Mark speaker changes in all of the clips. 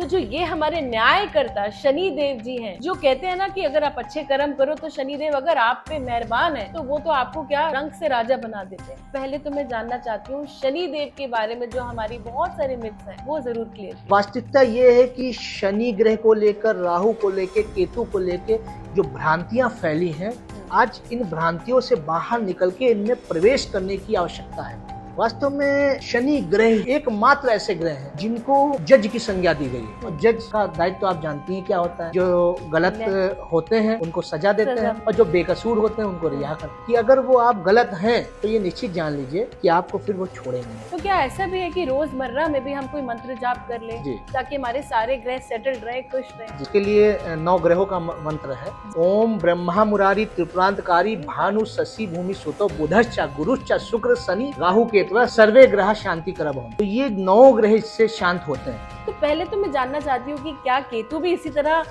Speaker 1: तो जो ये हमारे न्यायकर्ता शनि देव जी हैं, जो कहते हैं ना कि अगर आप अच्छे कर्म करो तो शनि देव अगर आप पे मेहरबान है तो वो तो आपको क्या रंग से राजा बना देते हैं। पहले तो मैं जानना चाहती हूँ शनि देव के बारे में, जो हमारी बहुत सारे मिथ्स हैं वो जरूर क्लियर कीजिए।
Speaker 2: वास्तविकता ये है कि शनि ग्रह को लेकर, राहु को लेकर, केतु को लेकर जो भ्रांतियां फैली हैं, आज इन भ्रांतियों से बाहर निकल के इनमें प्रवेश करने की आवश्यकता है। वास्तव में शनि ग्रह एकमात्र ऐसे ग्रह हैं जिनको जज की संज्ञा दी गई है, और जज का दायित्व तो आप जानती हैं क्या होता है। जो गलत होते हैं उनको सजा देते हैं, और जो बेकसूर होते हैं उनको रिहा करते हैं। कि अगर वो आप गलत हैं तो ये निश्चित जान लीजिए कि आपको फिर वो छोड़ेंगे।
Speaker 1: तो क्या ऐसा भी है कि रोजमर्रा में भी हम कोई मंत्र जाप कर ले ताकि हमारे सारे ग्रह सेटल्ड रहे, खुश रहे?
Speaker 2: जिसके लिए 9 ग्रहों का मंत्र है। ओम ब्रह्मा मुरारी त्रिपुरांतकारी भानु शशि भूमि सुतो बुधश्च गुरुश्च शुक्र शनि राहु केतु सर्वे ग्रह शांति करब। तो ये 9 ग्रह इससे शांत होते हैं।
Speaker 1: तो पहले तो मैं जानना चाहती हूँ कि क्या केतु भी इसी तरह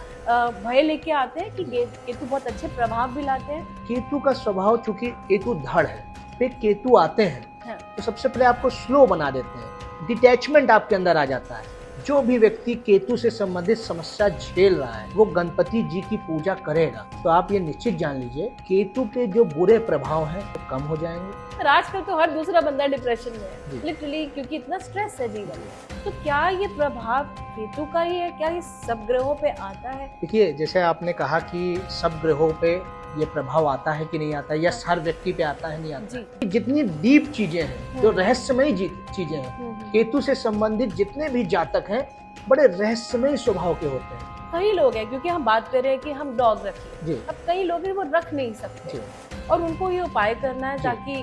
Speaker 1: भय लेके आते हैं कि केतु बहुत अच्छे प्रभाव भी लाते हैं?
Speaker 2: केतु का स्वभाव, चूंकि केतु धड़ है, पे केतु आते हैं तो सबसे पहले आपको स्लो बना देते हैं, डिटैचमेंट आपके अंदर आ जाता है। जो भी व्यक्ति केतु से संबंधित समस्या झेल रहा है वो गणपति जी की पूजा करेगा तो आप ये निश्चित जान लीजिए केतु के जो बुरे प्रभाव हैं वो कम हो जाएंगे।
Speaker 1: पर आजकल तो हर दूसरा बंदा डिप्रेशन में है लिटरली, क्योंकि इतना स्ट्रेस है जीवन में। तो क्या ये प्रभाव केतु का ही है? क्या ये सब ग्रहों पे आता है?
Speaker 2: देखिए, जैसे आपने कहा कि सब ग्रहों पे ये प्रभाव आता है कि नहीं आता है, या हर व्यक्ति पे आता है नहीं आता है। जितनी डीप चीजें हैं, जो रहस्यमयी चीजें हैं, केतु से संबंधित जितने भी जातक हैं बड़े रहस्यमयी स्वभाव के होते हैं।
Speaker 1: कई लोग हैं, क्योंकि हम बात कर रहे हैं कि हम डॉग रखें, अब कई लोग हैं वो रख नहीं सकते और उनको ये उपाय करना है ताकि,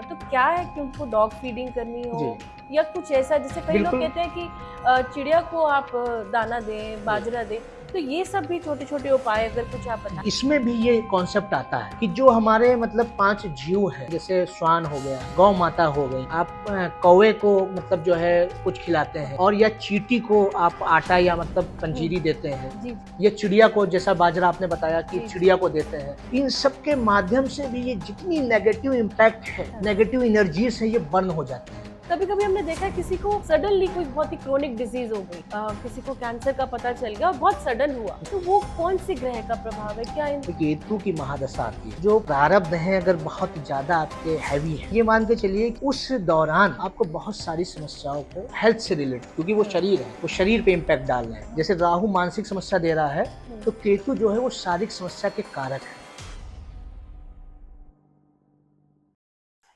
Speaker 1: तो क्या है कि उनको डॉग फीडिंग करनी हो या कुछ ऐसा, जैसे कई लोग कहते हैं कि चिड़िया को आप दाना दें, बाजरा दें, तो ये सब भी छोटे छोटे उपाय अगर कुछ आप बताएं।
Speaker 2: इसमें भी ये कॉन्सेप्ट आता है कि जो हमारे मतलब 5 जीव है, जैसे श्वान हो गया, गौ माता हो गई, आप कौवे को मतलब जो है कुछ खिलाते हैं, और या चींटी को आप आटा या मतलब पंजीरी देते हैं, या चिड़िया को, जैसा बाजरा आपने बताया कि चिड़िया को देते हैं। इन सब के माध्यम से भी ये जितनी नेगेटिव इम्पैक्ट है, नेगेटिव एनर्जीज है, ये बर्न हो जाती है।
Speaker 1: कभी कभी हमने देखा है किसी को सडनली कोई बहुत ही क्रोनिक डिजीज हो गई, किसी को कैंसर का पता चल गया और बहुत सडन हुआ, तो वो कौन सी ग्रह का प्रभाव है? क्या
Speaker 2: केतु की महादशा आती है। जो प्रारब्ध है अगर बहुत ज्यादा आपके हैवी है, ये मान के चलिए उस दौरान आपको बहुत सारी समस्याओं को हेल्थ से रिलेटेड, क्योंकि वो शरीर है, वो शरीर पे इम्पैक्ट डाल रहे हैं। जैसे राहु मानसिक समस्या दे रहा है तो केतु जो है वो शारीरिक समस्या के कारक है।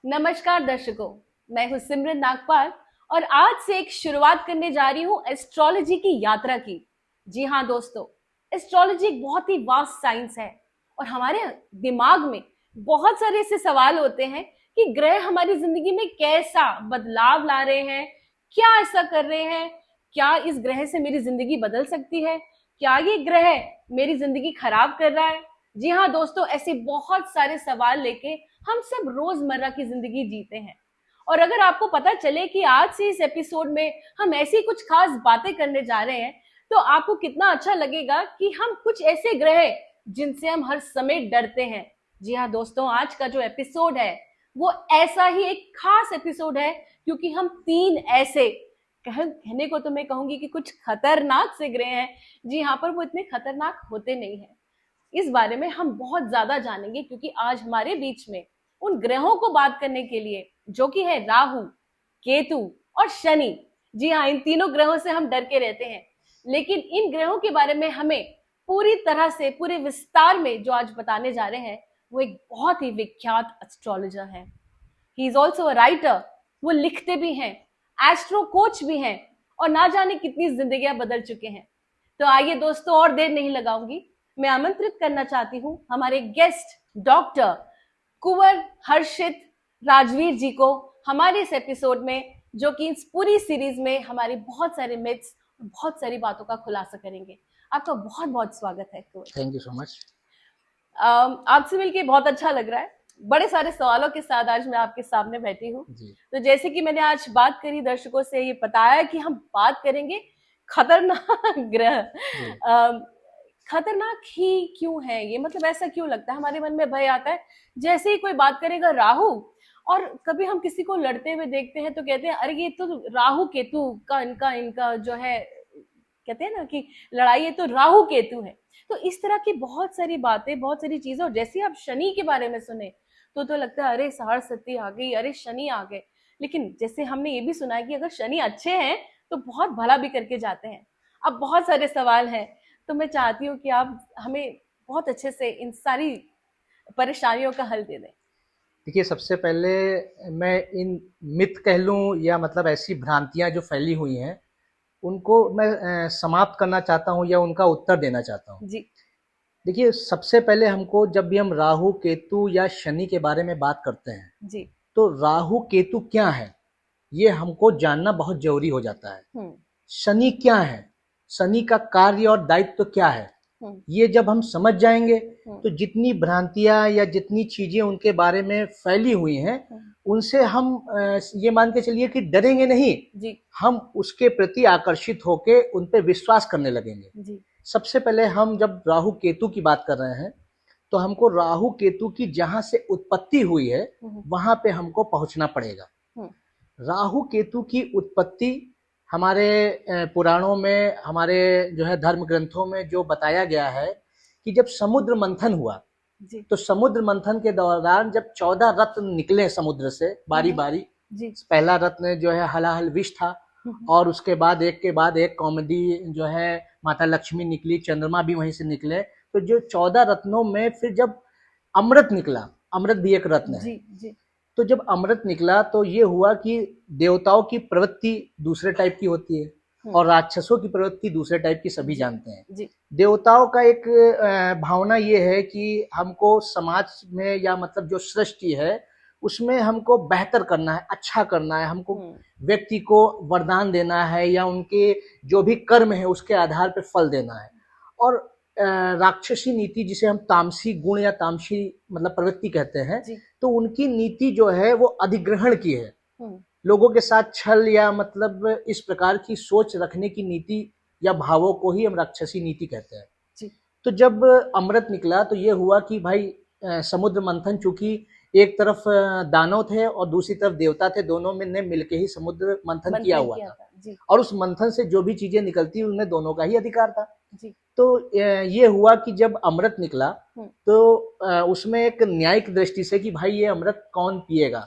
Speaker 1: नमस्कार दर्शकों, मैं हूँ सिमरन नागपाल और आज से एक शुरुआत करने जा रही हूँ एस्ट्रोलॉजी की यात्रा की। जी हाँ दोस्तों, एस्ट्रोलॉजी एक बहुत ही वास्ट साइंस है और हमारे दिमाग में बहुत सारे ऐसे सवाल होते हैं कि ग्रह हमारी जिंदगी में कैसा बदलाव ला रहे हैं, क्या ऐसा कर रहे हैं, क्या इस ग्रह से मेरी जिंदगी बदल सकती है, क्या ये ग्रह मेरी जिंदगी खराब कर रहा है। जी हाँ दोस्तों, ऐसे बहुत सारे सवाल लेके हम सब रोजमर्रा की जिंदगी जीते हैं। और अगर आपको पता चले कि आज से इस एपिसोड में हम ऐसी कुछ खास बातें करने जा रहे हैं तो आपको कितना अच्छा लगेगा कि हम कुछ ऐसे ग्रह जिनसे हम हर समय डरते हैं। जी हाँ दोस्तों, आज का जो एपिसोड है वो ऐसा ही एक खास एपिसोड है, क्योंकि हम 3 ऐसे कहने को तो मैं कहूंगी कि कुछ खतरनाक से ग्रह हैं। जी हाँ, पर वो इतने खतरनाक होते नहीं हैं। इस बारे में हम बहुत ज्यादा जानेंगे, क्योंकि आज हमारे बीच में उन ग्रहों को बात करने के लिए, जो कि है राहु, केतु और शनि। जी हाँ, इन तीनों ग्रहों से हम डर के रहते हैं, लेकिन इन ग्रहों के बारे में हमें पूरी तरह से, पूरे विस्तार में जो आज बताने जा रहे हैं, वो एक बहुत ही विख्यात एस्ट्रोलॉजर है। He is also a writer, वो लिखते भी हैं, एस्ट्रो कोच भी हैं और ना जाने कितनी जिंदगियां बदल चुके हैं। तो आइए दोस्तों, और देर नहीं लगाऊंगी, मैं आमंत्रित करना चाहती हूँ हमारे गेस्ट डॉक्टर कुंवर हर्षित राजवीर जी को हमारे इस एपिसोड में, जो कि इस पूरी सीरीज में हमारे बहुत सारे मिथ्स और बहुत सारी बातों का खुलासा करेंगे। आपका बहुत बहुत स्वागत है Kunwar.
Speaker 2: Thank you so much.
Speaker 1: आपसे मिलके बहुत अच्छा लग रहा है। बड़े सारे सवालों के साथ आज मैं आपके सामने बैठी हूँ। तो जैसे कि मैंने आज बात करी, दर्शकों से ये बताया कि हम बात करेंगे खतरनाक ग्रह। खतरनाक ही क्यों है ये, मतलब ऐसा क्यों लगता है, हमारे मन में भय आता है जैसे ही कोई बात करेगा राहु, और कभी हम किसी को लड़ते हुए देखते हैं तो कहते हैं अरे ये तो राहु केतु का इनका जो है कहते हैं ना कि लड़ाई है तो राहु केतु है। तो इस तरह की बहुत सारी बातें, बहुत सारी चीजें। और जैसे आप शनि के बारे में सुने तो लगता है अरे सरस्वती आ गई, अरे शनि आ गए। लेकिन जैसे हमने ये भी सुना है कि अगर शनि अच्छे हैं तो बहुत भला भी करके जाते हैं। अब बहुत सारे सवाल हैं, तो मैं चाहती हूँ कि आप हमें बहुत अच्छे से इन सारी परेशानियों का हल दे दें।
Speaker 2: देखिए, सबसे पहले मैं इन मिथ कह लूँ या मतलब ऐसी भ्रांतियां जो फैली हुई हैं उनको मैं समाप्त करना चाहता हूँ या उनका उत्तर देना चाहता हूँ।
Speaker 1: जी
Speaker 2: देखिए, सबसे पहले हमको जब भी हम राहु केतु या शनि के बारे में बात करते हैं
Speaker 1: जी।
Speaker 2: तो राहु केतु क्या है ये हमको जानना बहुत जरूरी हो जाता है। शनि क्या है, शनि का कार्य और दायित्व क्या है, ये जब हम समझ जाएंगे तो जितनी भ्रांतियां या जितनी चीजें उनके बारे में फैली हुई हैं उनसे हम ये मान के चलिए कि डरेंगे नहीं
Speaker 1: जी।
Speaker 2: हम उसके प्रति आकर्षित होके उन पे विश्वास करने लगेंगे।
Speaker 1: जी।
Speaker 2: सबसे पहले हम जब राहु केतु की बात कर रहे हैं तो हमको राहु केतु की जहां से उत्पत्ति हुई है वहां पे हमको पहुंचना पड़ेगा। राहु केतु की उत्पत्ति हमारे पुराणों में, हमारे जो है धर्म ग्रंथों में जो बताया गया है कि जब समुद्र मंथन हुआ
Speaker 1: जी।
Speaker 2: तो समुद्र मंथन के दौरान जब 14 रत्न निकले समुद्र से बारी बारी, पहला रत्न जो है हलाहल विष था और उसके बाद एक कौमुदी जो है माता लक्ष्मी निकली, चंद्रमा भी वहीं से निकले। तो जो 14 रत्नों में फिर जब अमृत निकला, अमृत भी एक रत्न है
Speaker 1: जी, जी।
Speaker 2: तो जब अमृत निकला तो ये हुआ कि देवताओं की प्रवृत्ति दूसरे टाइप की होती है और राक्षसों की प्रवृत्ति दूसरे टाइप की, सभी जानते हैं।
Speaker 1: जी।
Speaker 2: देवताओं का एक भावना ये है कि हमको समाज में या मतलब जो सृष्टि है उसमें हमको बेहतर करना है, अच्छा करना है, हमको व्यक्ति को वरदान देना है या उनके जो भी कर्म है उसके आधार पर फल देना है। और राक्षसी नीति जिसे हम तामसी गुण या तामसी मतलब प्रवृत्ति कहते हैं, तो उनकी नीति जो है वो अधिग्रहण की है, लोगों के साथ छल या मतलब इस प्रकार की सोच रखने की नीति या भावों को ही हम राक्षसी नीति कहते हैं। तो जब अमृत निकला तो ये हुआ कि भाई समुद्र मंथन, चूंकि एक तरफ दानव थे और दूसरी तरफ देवता थे, दोनों में ने मिलके ही समुद्र मंथन किया हुआ था और उस मंथन से जो भी चीजें निकलती उनमें दोनों का ही अधिकार था। तो ये हुआ कि जब अमृत निकला तो उसमें एक न्यायिक दृष्टि से कि भाई ये अमृत कौन पिएगा,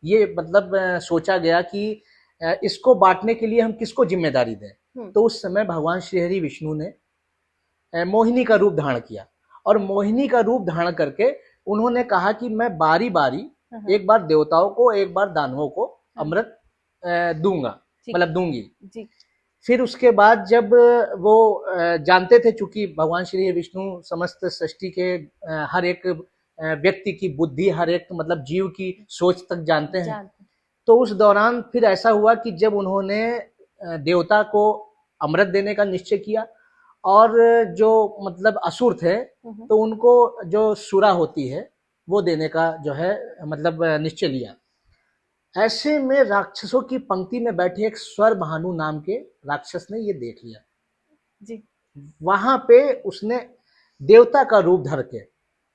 Speaker 2: ये मतलब सोचा गया कि इसको बांटने के लिए हम किसको जिम्मेदारी दें। तो उस समय भगवान श्री हरि विष्णु ने मोहिनी का रूप धारण किया और मोहिनी का रूप धारण करके उन्होंने कहा कि मैं बारी बारी एक बार देवताओं को एक बार दानवों को अमृत दूंगा, मतलब दूंगी। फिर उसके बाद जब वो जानते थे, चूंकि भगवान श्री विष्णु समस्त सृष्टि के हर एक व्यक्ति की बुद्धि, हर एक मतलब जीव की सोच तक जानते हैं, तो उस दौरान फिर ऐसा हुआ कि जब उन्होंने देवता को अमृत देने का निश्चय किया और जो मतलब असुर थे तो उनको जो सुरा होती है वो देने का जो है मतलब निश्चय लिया। ऐसे में राक्षसों की पंक्ति में बैठे एक स्वर भानु नाम के राक्षस ने ये देख लिया
Speaker 1: जी।
Speaker 2: वहां पे उसने देवता का रूप धर के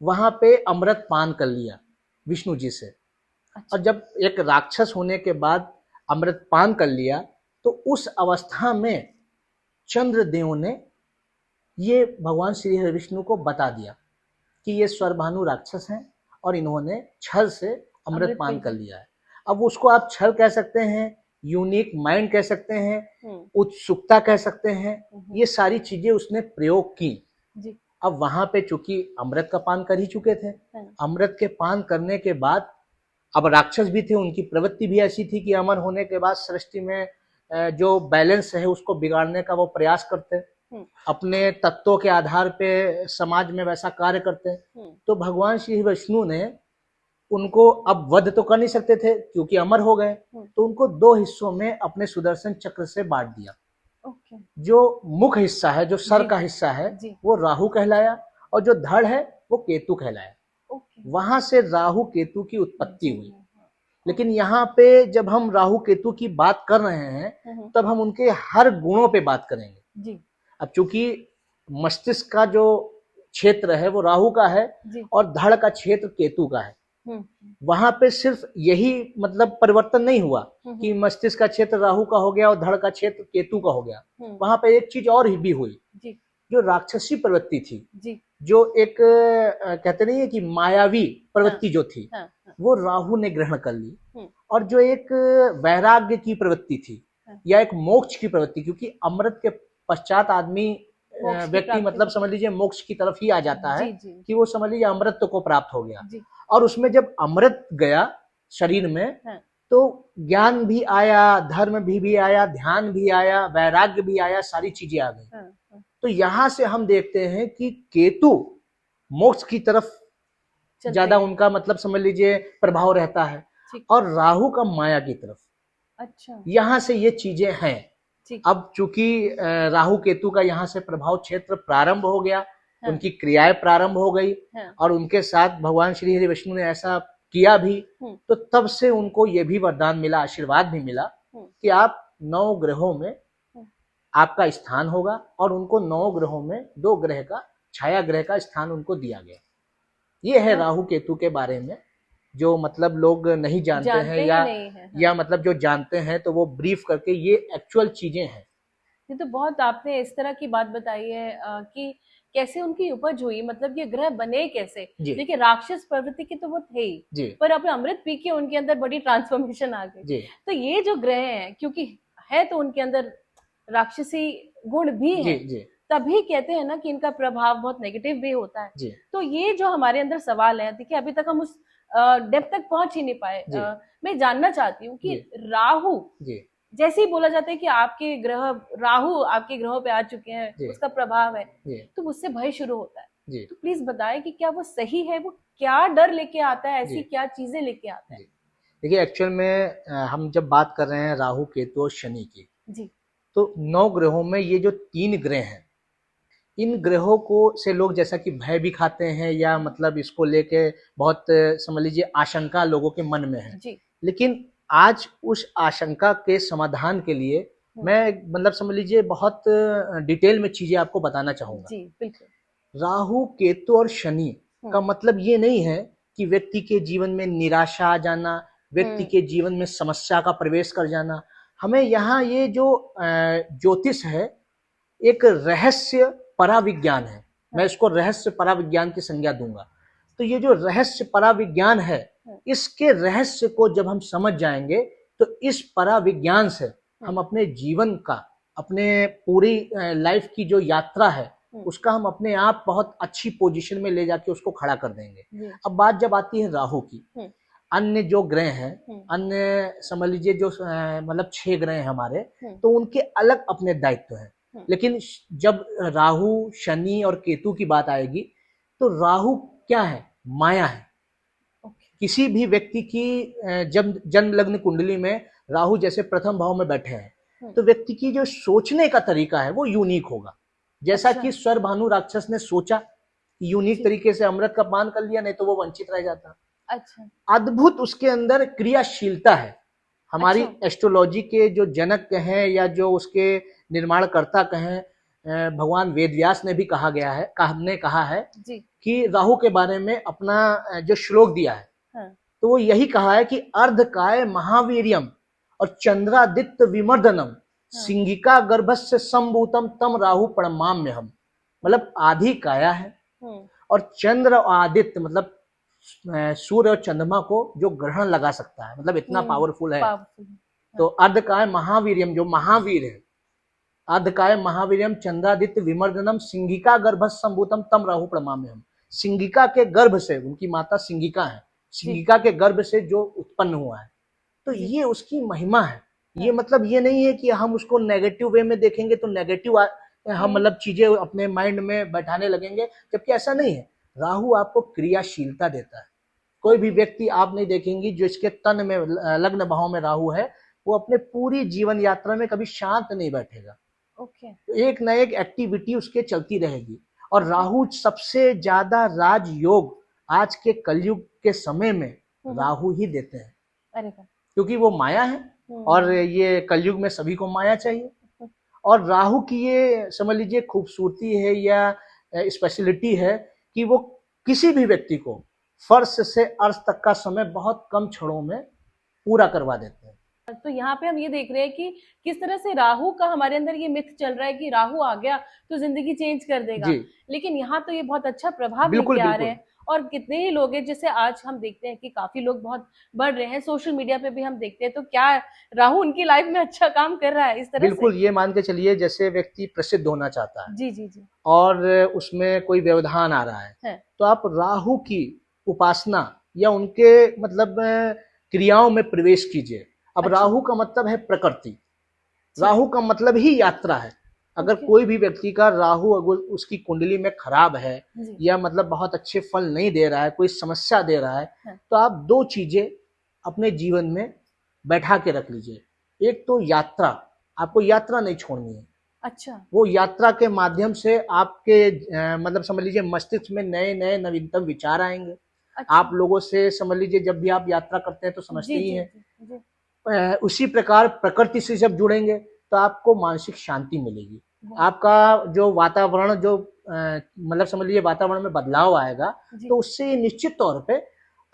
Speaker 2: वहां पे अमृत पान कर लिया विष्णु जी से। अच्छा। और जब एक राक्षस होने के बाद अमृत पान कर लिया तो उस अवस्था में चंद्रदेव ने ये भगवान श्री हरि विष्णु को बता दिया कि ये स्वर भानु राक्षस हैं और इन्होंने छल से अमृत पान कर लिया है। अब उसको आप छल कह सकते हैं, यूनिक माइंड कह सकते हैं, उत्सुकता कह सकते हैं, ये सारी चीजें उसने प्रयोग की जी। अब वहां पे चूंकि अमृत का पान कर ही चुके थे, अमृत के पान करने के बाद अब राक्षस भी थे, उनकी प्रवृत्ति भी ऐसी थी कि अमर होने के बाद सृष्टि में जो बैलेंस है उसको बिगाड़ने का वो प्रयास करते, अपने तत्वों के आधार पे समाज में वैसा कार्य करते। तो भगवान श्री विष्णु ने उनको अब वध तो कर नहीं सकते थे क्योंकि अमर हो गए, तो उनको दो हिस्सों में अपने सुदर्शन चक्र से बांट दिया। जो मुख हिस्सा है, जो सर का हिस्सा है वो राहु कहलाया और जो धड़ है वो केतु कहलाया। वहां से राहु केतु की उत्पत्ति हुई। लेकिन यहाँ पे जब हम राहु केतु की बात कर रहे हैं तब हम उनके हर गुणों पे बात करेंगे जी। अब चूंकि मस्तिष्क का जो क्षेत्र है वो राहु का है और धड़ का क्षेत्र केतु का है, वहां पे सिर्फ यही मतलब परिवर्तन नहीं हुआ कि मस्तिष्क का क्षेत्र राहु का हो गया और धड़ का क्षेत्र केतु का हो गया। वहां पे एक चीज और भी हुई, जो राक्षसी प्रवृत्ति थी, जो एक कहते नहीं है कि मायावी प्रवृत्ति जो थी, वो राहु ने ग्रहण कर ली। और जो एक वैराग्य की प्रवृत्ति थी या एक मोक्ष की प्रवृत्ति, क्योंकि अमृत के पश्चात आदमी व्यक्ति मतलब समझ लीजिए मोक्ष की तरफ ही आ जाता है, कि वो समझ लीजिए अमृत को प्राप्त हो गया। और उसमें जब अमृत गया शरीर में, तो ज्ञान भी आया, धर्म भी आया, ध्यान भी आया, वैराग्य भी आया, सारी चीजें आ गई। तो यहां से हम देखते हैं कि केतु मोक्ष की तरफ ज्यादा उनका मतलब समझ लीजिए प्रभाव रहता है, और राहु का माया की तरफ। अच्छा, यहाँ से ये चीजें हैं। अब चूंकि राहु केतु का यहाँ से प्रभाव क्षेत्र प्रारंभ हो गया, उनकी क्रियाएं प्रारंभ हो गई, और उनके साथ भगवान श्री हरि विष्णु ने ऐसा किया भी, तो तब से उनको ये भी वरदान मिला, आशीर्वाद भी मिला कि आप 9 ग्रहों में आपका स्थान होगा, और उनको 9 ग्रहों में 2 ग्रह का छाया ग्रह का स्थान उनको दिया गया। ये है राहु केतु के बारे में, जो मतलब लोग नहीं जानते हैं या मतलब जो जानते हैं तो वो ब्रीफ करके, ये एक्चुअल चीजें हैं।
Speaker 1: ये तो बहुत आपने इस तरह की बात बताई है कि कैसे उनकी उपज हुई, मतलब ये ग्रह बने कैसे। देखिए राक्षस प्रवृत्ति की तो वो थे ही, पर अपने अमृत पी के उनके अंदर बड़ी ट्रांसफॉर्मेशन आ गई। तो ये जो ग्रह हैं, क्योंकि है तो उनके अंदर राक्षसी गुण भी है, तभी कहते हैं ना कि इनका प्रभाव बहुत नेगेटिव भी होता है। तो ये जो हमारे अंदर सवाल है, देखिए अभी तक हम उस डेप्थ तक पहुंच ही नहीं पाए। मैं जानना चाहती हूँ कि राहु, जैसे ही बोला जाता है कि आपके ग्रह राहु आपके ग्रहों पे आ चुके हैं, उसका प्रभाव है, तो उससे भय शुरू होता है। तो प्लीज बताएं कि क्या वो सही है, वो क्या डर लेके आता है, ऐसी क्या चीजें लेके आता है।
Speaker 2: देखिए एक्चुअल में हम जब बात कर रहे हैं राहु केतु और शनि की, तो 9 ग्रहों में ये जो 3 ग्रह हैं, इन ग्रहों को से लोग जैसा कि भय भी खाते हैं, या मतलब इसको लेके बहुत समझ लीजिए आशंका लोगों के मन में है। लेकिन आज उस आशंका के समाधान के लिए मैं मतलब समझ लीजिए बहुत डिटेल में चीजें आपको बताना चाहूंगा। बिल्कुल। राहु केतु और शनि का मतलब ये नहीं है कि व्यक्ति के जीवन में निराशा आ जाना, व्यक्ति के जीवन में समस्या का प्रवेश कर जाना। हमें यहाँ ये जो ज्योतिष है, एक रहस्य पराविज्ञान है, मैं इसको रहस्य पराविज्ञान की संज्ञा दूंगा। तो ये जो रहस्य पराविज्ञान है, इसके रहस्य को जब हम समझ जाएंगे, तो इस पराविज्ञान से हम अपने जीवन का, अपने पूरी लाइफ की जो यात्रा है, उसका हम अपने आप बहुत अच्छी पोजीशन में ले जाके उसको खड़ा कर देंगे। अब बात जब आती है राहु की, अन्य जो ग्रह हैं, अन्य समझ लीजिए जो मतलब 6 ग्रह हैं हमारे, तो उनके अलग अपने दायित्व हैं। लेकिन जब राहु शनि और केतु की बात आएगी, तो राहु क्या है? माया है। किसी भी व्यक्ति की जन्म लग्न कुंडली में राहु जैसे प्रथम भाव में बैठे हैं, तो व्यक्ति की जो सोचने का तरीका है वो यूनिक होगा। जैसा कि स्वरभानु राक्षस ने सोचा, यूनिक तरीके से अमृत का पान कर लिया, नहीं तो वो वंचित रह जाता। अच्छा, अद्भुत उसके अंदर क्रियाशीलता है। हमारी एस्ट्रोलॉजी के जो जनक हैं या जो उसके निर्माणकर्ता कहें, भगवान वेदव्यास ने भी कहा है कि राहु के बारे में अपना जो श्लोक दिया है, तो वो यही कहा है कि अर्धकाय महावीर्यम और चंद्रादित्य विमर्दनम सिंगिका गर्भस्य संभूतम तम राहु प्रणमाम्यहम। मतलब आधी काया है और चंद्र और आदित्य मतलब सूर्य और चंद्रमा को जो ग्रहण लगा सकता है, मतलब इतना पावरफुल है। तो अर्धकाय महावीर्यम, जो महावीर है, अर्धकाय महावीर्यम चंद्रादित्य विमर्दनम सिंगिका गर्भस्य संभूतम तम राहु प्रणमाम्यहम। सिंगिका के गर्भ से, उनकी माता सिंगिका है, सिंगिका के गर्भ से जो उत्पन्न हुआ है, तो ये उसकी महिमा है। ये मतलब ये नहीं है कि हम उसको नेगेटिव वे में देखेंगे तो नेगेटिव हम मतलब चीजें अपने माइंड में बैठाने लगेंगे, जबकि ऐसा नहीं है। राहु आपको क्रियाशीलता देता है। कोई भी व्यक्ति आप नहीं देखेंगे जो इसके तन में लग्न भाव में राहु है, वो अपने पूरी जीवन यात्रा में कभी शांत नहीं बैठेगा। तो एक न एक एक्टिविटी उसके चलती रहेगी। और राहु सबसे ज्यादा राजयोग आज के कलयुग के समय में राहु ही देते हैं, क्योंकि वो माया है और ये कलयुग में सभी को माया चाहिए। और राहु की ये समझ लीजिए खूबसूरती है या स्पेशलिटी है कि वो किसी भी व्यक्ति को फर्श से अर्श तक का समय बहुत कम क्षणों में पूरा करवा देते हैं।
Speaker 1: तो यहाँ पे हम ये देख रहे हैं कि किस तरह से राहु का हमारे अंदर ये मिथ चल रहा है कि राहु आ गया तो जिंदगी चेंज कर देगा,
Speaker 2: जी
Speaker 1: लेकिन यहाँ तो ये बहुत अच्छा प्रभाव
Speaker 2: बिल्कुल
Speaker 1: लेके आ
Speaker 2: बिल्कुल
Speaker 1: रहे हैं। और कितने ही लोग हैं, जैसे आज हम देखते हैं कि काफी लोग बहुत बढ़ रहे हैं, सोशल मीडिया पे भी हम देखते हैं, तो क्या राहु उनकी लाइफ में अच्छा काम कर रहा है इस तरह
Speaker 2: बिल्कुल।
Speaker 1: से?
Speaker 2: ये मान के चलिए जैसे व्यक्ति प्रसिद्ध होना चाहता है
Speaker 1: जी जी जी।
Speaker 2: और उसमें कोई व्यवधान आ रहा है तो आप राहु की उपासना या उनके मतलब क्रियाओं में प्रवेश कीजिए। अब
Speaker 1: अच्छा।
Speaker 2: राहु का मतलब है प्रकृति, राहु का मतलब ही यात्रा है। अगर
Speaker 1: ओके।
Speaker 2: कोई भी व्यक्ति का राहु अगर उसकी कुंडली में खराब है
Speaker 1: जी।
Speaker 2: या मतलब बहुत अच्छे फल नहीं दे रहा है, कोई समस्या दे रहा है,
Speaker 1: हाँ।
Speaker 2: तो आप दो चीजें अपने जीवन में बैठा के रख लीजिए। एक तो यात्रा, आपको यात्रा नहीं छोड़नी है।
Speaker 1: अच्छा।
Speaker 2: वो यात्रा के माध्यम से आपके मतलब समझ लीजिए मस्तिष्क में नए नए नवीनतम विचार आएंगे।
Speaker 1: अच्छा।
Speaker 2: आप लोगों से समझ लीजिए जब भी आप यात्रा करते हैं तो समझते
Speaker 1: जी
Speaker 2: ही
Speaker 1: जी
Speaker 2: हैं।
Speaker 1: जी जी।
Speaker 2: उसी प्रकार प्रकृति से जब जुड़ेंगे तो आपको मानसिक शांति मिलेगी।
Speaker 1: वाह।
Speaker 2: आपका जो वातावरण जो मतलब समझ लीजिए वातावरण में बदलाव आएगा
Speaker 1: जी।
Speaker 2: तो उससे निश्चित तौर पे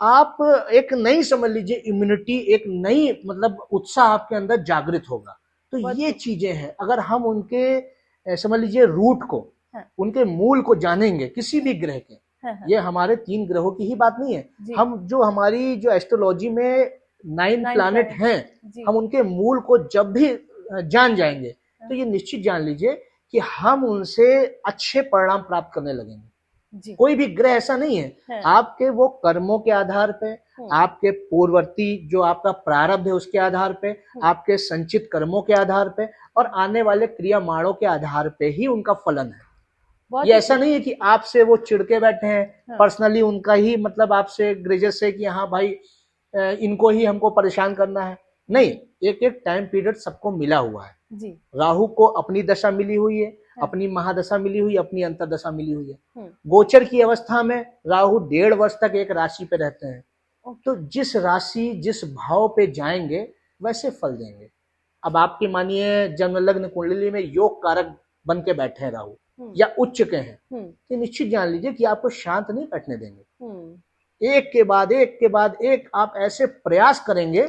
Speaker 2: आप एक नई समझ लीजिए इम्यूनिटी, एक नई मतलब उत्साह आपके अंदर जागृत होगा। तो
Speaker 1: बहुत
Speaker 2: ये
Speaker 1: खूब।
Speaker 2: चीजें हैं, अगर हम उनके समझ लीजिए रूट को,
Speaker 1: हाँ।
Speaker 2: उनके मूल को जानेंगे किसी भी ग्रह के,
Speaker 1: हाँ हाँ।
Speaker 2: ये हमारे 3 ग्रहों की ही बात नहीं है।
Speaker 1: जी।
Speaker 2: हम जो हमारी जो एस्ट्रोलॉजी में 9
Speaker 1: 9
Speaker 2: प्लैनेट हैं,
Speaker 1: जी।
Speaker 2: हम उनके मूल को जब भी जान जाएंगे
Speaker 1: हाँ।
Speaker 2: तो ये निश्चित जान लीजिए कि हम उनसे अच्छे परिणाम प्राप्त करने लगेंगे।
Speaker 1: जी।
Speaker 2: कोई भी ग्रह ऐसा नहीं है,
Speaker 1: हाँ।
Speaker 2: आपके वो कर्मों के आधार पे, आपके पूर्ववर्ती जो आपका प्रारब्ध है उसके आधार पे, आपके संचित कर्मों के आधार पे और आने वाले क्रियामाणों के आधार पे ही उनका फलन है। ये ऐसा नहीं है कि आपसे वो चिढ़ के बैठे हैं,
Speaker 1: हाँ।
Speaker 2: पर्सनली उनका ही मतलब आपसे ग्रेजेस है कि हाँ भाई इनको ही हमको परेशान करना है। नहीं, एक एक टाइम पीरियड सबको मिला हुआ है।
Speaker 1: जी।
Speaker 2: राहु को अपनी दशा मिली हुई है,
Speaker 1: हाँ।
Speaker 2: अपनी महादशा मिली हुई, अपनी अंतरदशा मिली हुई है।
Speaker 1: हम्म।
Speaker 2: गोचर की अवस्था में राहु 1.5 वर्ष तक एक राशि पे रहते हैं। तो जिस राशि जिस भाव पे जाएंगे वैसे फल देंगे। अब आपकी मानिए जन्म लग्न कुंडली में योग कारक बन के बैठे हैं राहु या उच्च के हैं, तो निश्चित जान लीजिए कि आपको शांत नहीं बैठने देंगे। एक के बाद एक आप ऐसे प्रयास करेंगे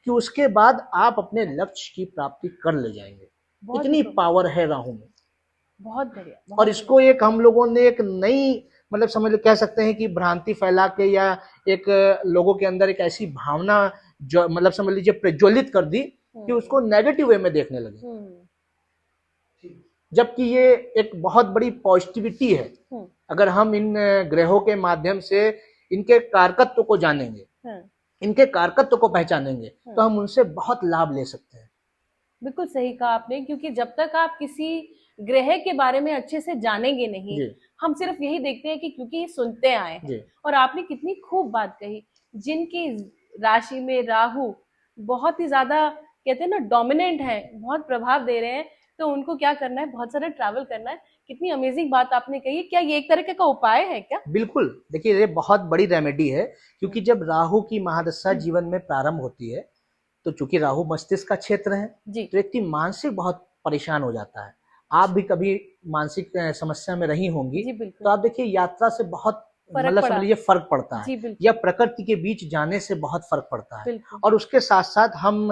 Speaker 2: कि उसके बाद आप अपने लक्ष्य की प्राप्ति कर ले जाएंगे। इतनी पावर है राहु में।
Speaker 1: बहुत बढ़िया।
Speaker 2: और इसको एक हम लोगों ने एक नई मतलब समझ कह सकते हैं कि भ्रांति फैला के या एक लोगों के अंदर एक ऐसी भावना जो मतलब समझ लीजिए प्रज्वलित कर दी कि उसको नेगेटिव वे में देखने लगे, जबकि ये एक बहुत बड़ी पॉजिटिविटी है। अगर हम इन ग्रहों के माध्यम से इनके कारकत्व को जानेंगे, इनके कारकत्व को पहचानेंगे तो हम उनसे बहुत लाभ ले सकते हैं।
Speaker 1: बिल्कुल सही कहा आपने, क्योंकि जब तक आप किसी ग्रह के बारे में अच्छे से जानेंगे नहीं, हम सिर्फ यही देखते हैं कि क्योंकि सुनते आए हैं। और आपने कितनी खूब बात कही, जिनकी राशि में राहु बहुत ही ज्यादा कहते हैं ना डोमिनेंट है, बहुत प्रभाव दे रहे हैं, तो उनको क्या करना है, बहुत सारा ट्रैवल करना है। कितनी अमेजिंग बात आपने कही। क्या ये एक तरह का उपाय है क्या?
Speaker 2: बिल्कुल, देखिए ये बहुत बड़ी रेमेडी है, क्योंकि जब राहु की महादशा जीवन में प्रारंभ होती है तो चूंकि राहु मस्तिष्क का क्षेत्र है तो व्यक्ति मानसिक बहुत परेशान हो जाता है। आप भी कभी मानसिक समस्या में रही होंगी, तो आप देखिए यात्रा से बहुत मतलब समझ लीजिए फर्क पड़ता है, या प्रकृति के बीच जाने से बहुत फर्क पड़ता है। और उसके साथ साथ हम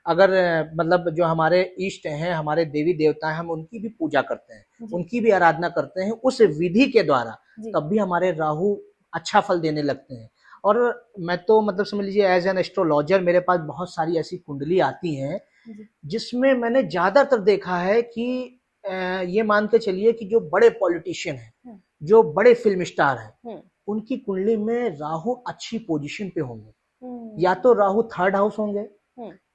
Speaker 2: अगर मतलब जो हमारे इष्ट हैं, हमारे देवी देवता हैं, हम उनकी भी पूजा करते हैं, उनकी भी आराधना करते हैं उस विधि के द्वारा, तब भी हमारे राहु अच्छा फल देने लगते हैं। और मैं तो मतलब समझ लीजिए एज एन एस्ट्रोलॉजर मेरे पास बहुत सारी ऐसी कुंडली आती हैं जिसमें मैंने ज्यादातर देखा है कि ये मान के चलिए कि जो बड़े पॉलिटिशियन हैं, जो बड़े फिल्म स्टार हैं, उनकी कुंडली में राहु अच्छी पोजीशन पे होंगे। या तो राहु 3rd हाउस होंगे,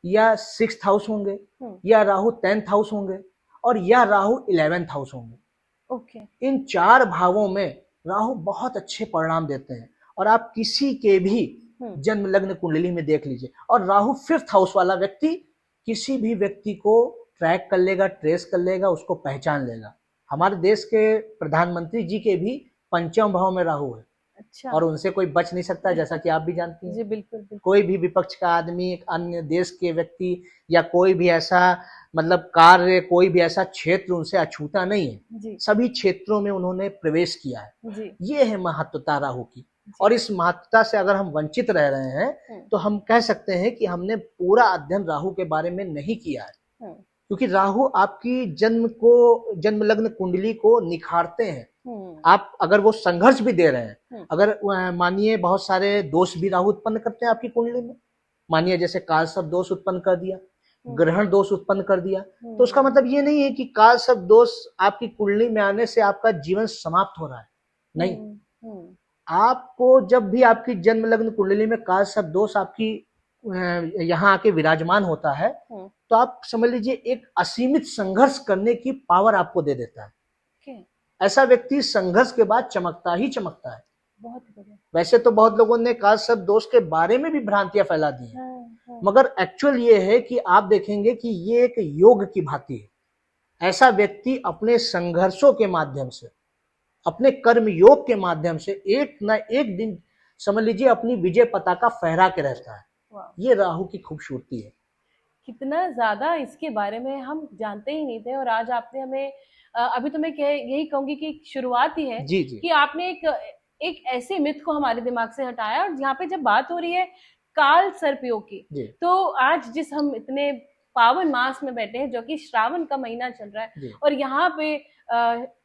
Speaker 2: या 6th हाउस होंगे, या राहु 10th हाउस होंगे, और या राहु 11th हाउस होंगे। इन 4 भावों में राहु बहुत अच्छे परिणाम देते हैं। और आप किसी के भी जन्म लग्न कुंडली में देख लीजिए, और राहु 5th हाउस वाला व्यक्ति किसी भी व्यक्ति को ट्रैक कर लेगा, ट्रेस कर लेगा, उसको पहचान लेगा। हमारे देश के प्रधानमंत्री जी के भी 5वें भाव में राहु है। अच्छा। और उनसे कोई बच नहीं सकता, जैसा कि आप भी जानती हैं।
Speaker 1: जी बिल्कुल। कोई
Speaker 2: भी विपक्ष का आदमी, एक अन्य देश के व्यक्ति, या कोई भी ऐसा मतलब कार्य, कोई भी ऐसा क्षेत्र उनसे अछूता नहीं है। सभी क्षेत्रों में उन्होंने प्रवेश किया है। ये है महत्वता राहु की। और इस महत्ता से अगर हम वंचित रह रहे हैं तो हम कह सकते हैं कि हमने पूरा अध्ययन राहु के बारे में नहीं किया है, क्योंकि राहु आपकी जन्म लग्न कुंडली को निखारते हैं। आप अगर वो संघर्ष भी दे रहे हैं, अगर मानिए बहुत सारे दोष भी राहु उत्पन्न करते हैं आपकी कुंडली में, मानिए जैसे काल सर्प दोष उत्पन्न कर दिया, ग्रहण दोष उत्पन्न कर दिया, तो उसका मतलब ये नहीं है कि काल सर्प दोष आपकी कुंडली में आने से आपका जीवन समाप्त हो रहा है। नहीं, आपको जब भी आपकी जन्म लग्न कुंडली में काल सर्प दोष आपकी यहाँ आके विराजमान होता है, तो आप समझ लीजिए एक असीमित संघर्ष करने की पावर आपको दे देता है। ऐसा व्यक्ति संघर्ष के बाद चमकता ही चमकता है। बहुत बढ़िया। वैसे तो बहुत लोगों ने काल सर्प दोष के बारे में भी भ्रांतियां फैला दी हैं, मगर एक्चुअल ये है कि आप देखेंगे कि ये एक योग की भांति है। ऐसा व्यक्ति अपने संघर्षों के माध्यम से, अपने कर्म योग के माध्यम से एक न एक दिन समझ लीजिए अपनी विजय पताका फहरा के रहता है। ये राहु की खूबसूरती है।
Speaker 1: कितना ज्यादा इसके बारे में हम जानते ही नहीं थे, और आज आपने हमें अभी तो मैं यही कहूंगी कि शुरुआत ही है
Speaker 2: जी।
Speaker 1: कि आपने एक ऐसे मिथ को हमारे दिमाग से हटाया। और यहाँ पे जब बात हो रही है काल सर्प योग की, तो आज जिस हम इतने पावन मास में बैठे हैं, जो कि श्रावण का महीना चल रहा है, और यहाँ पे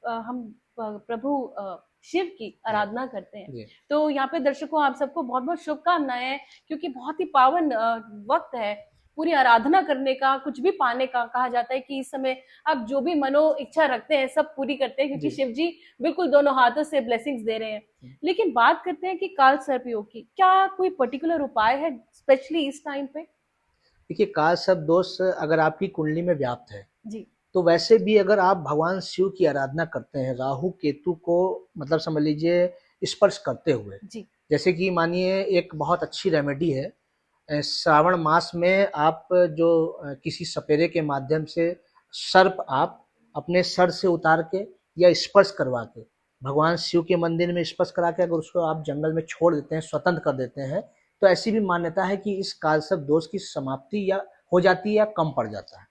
Speaker 1: हम प्रभु शिव की आराधना करते हैं, तो यहाँ पे दर्शकों आप सबको बहुत बहुत शुभकामनाएं, क्योंकि बहुत ही पावन वक्त है पूरी आराधना करने का, कुछ भी पाने का। कहा जाता है कि इस समय आप जो भी मनो इच्छा रखते हैं सब पूरी करते हैं, क्योंकि शिव जी बिल्कुल दोनों हाथों से ब्लेसिंग्स दे रहे हैं। लेकिन बात करते हैं कि काल सर्प योग की, क्या कोई पर्टिकुलर उपाय है स्पेशली इस टाइम पे?
Speaker 2: देखिए, काल सर्प दोष अगर आपकी कुंडली में व्याप्त है
Speaker 1: जी,
Speaker 2: तो वैसे भी अगर आप भगवान शिव की आराधना करते हैं राहु केतु को मतलब समझ लीजिए स्पर्श करते हुए जी। जैसे कि मानिए एक बहुत अच्छी रेमेडी है, श्रावण मास में आप जो किसी सपेरे के माध्यम से सर्प आप अपने सर से उतार के या स्पर्श करवा के भगवान शिव के मंदिर में स्पर्श करा के अगर उसको आप जंगल में छोड़ देते हैं, स्वतंत्र कर देते हैं, तो ऐसी भी मान्यता है कि इस काल सर्प दोष की समाप्ति या हो जाती है या कम पड़ जाता है।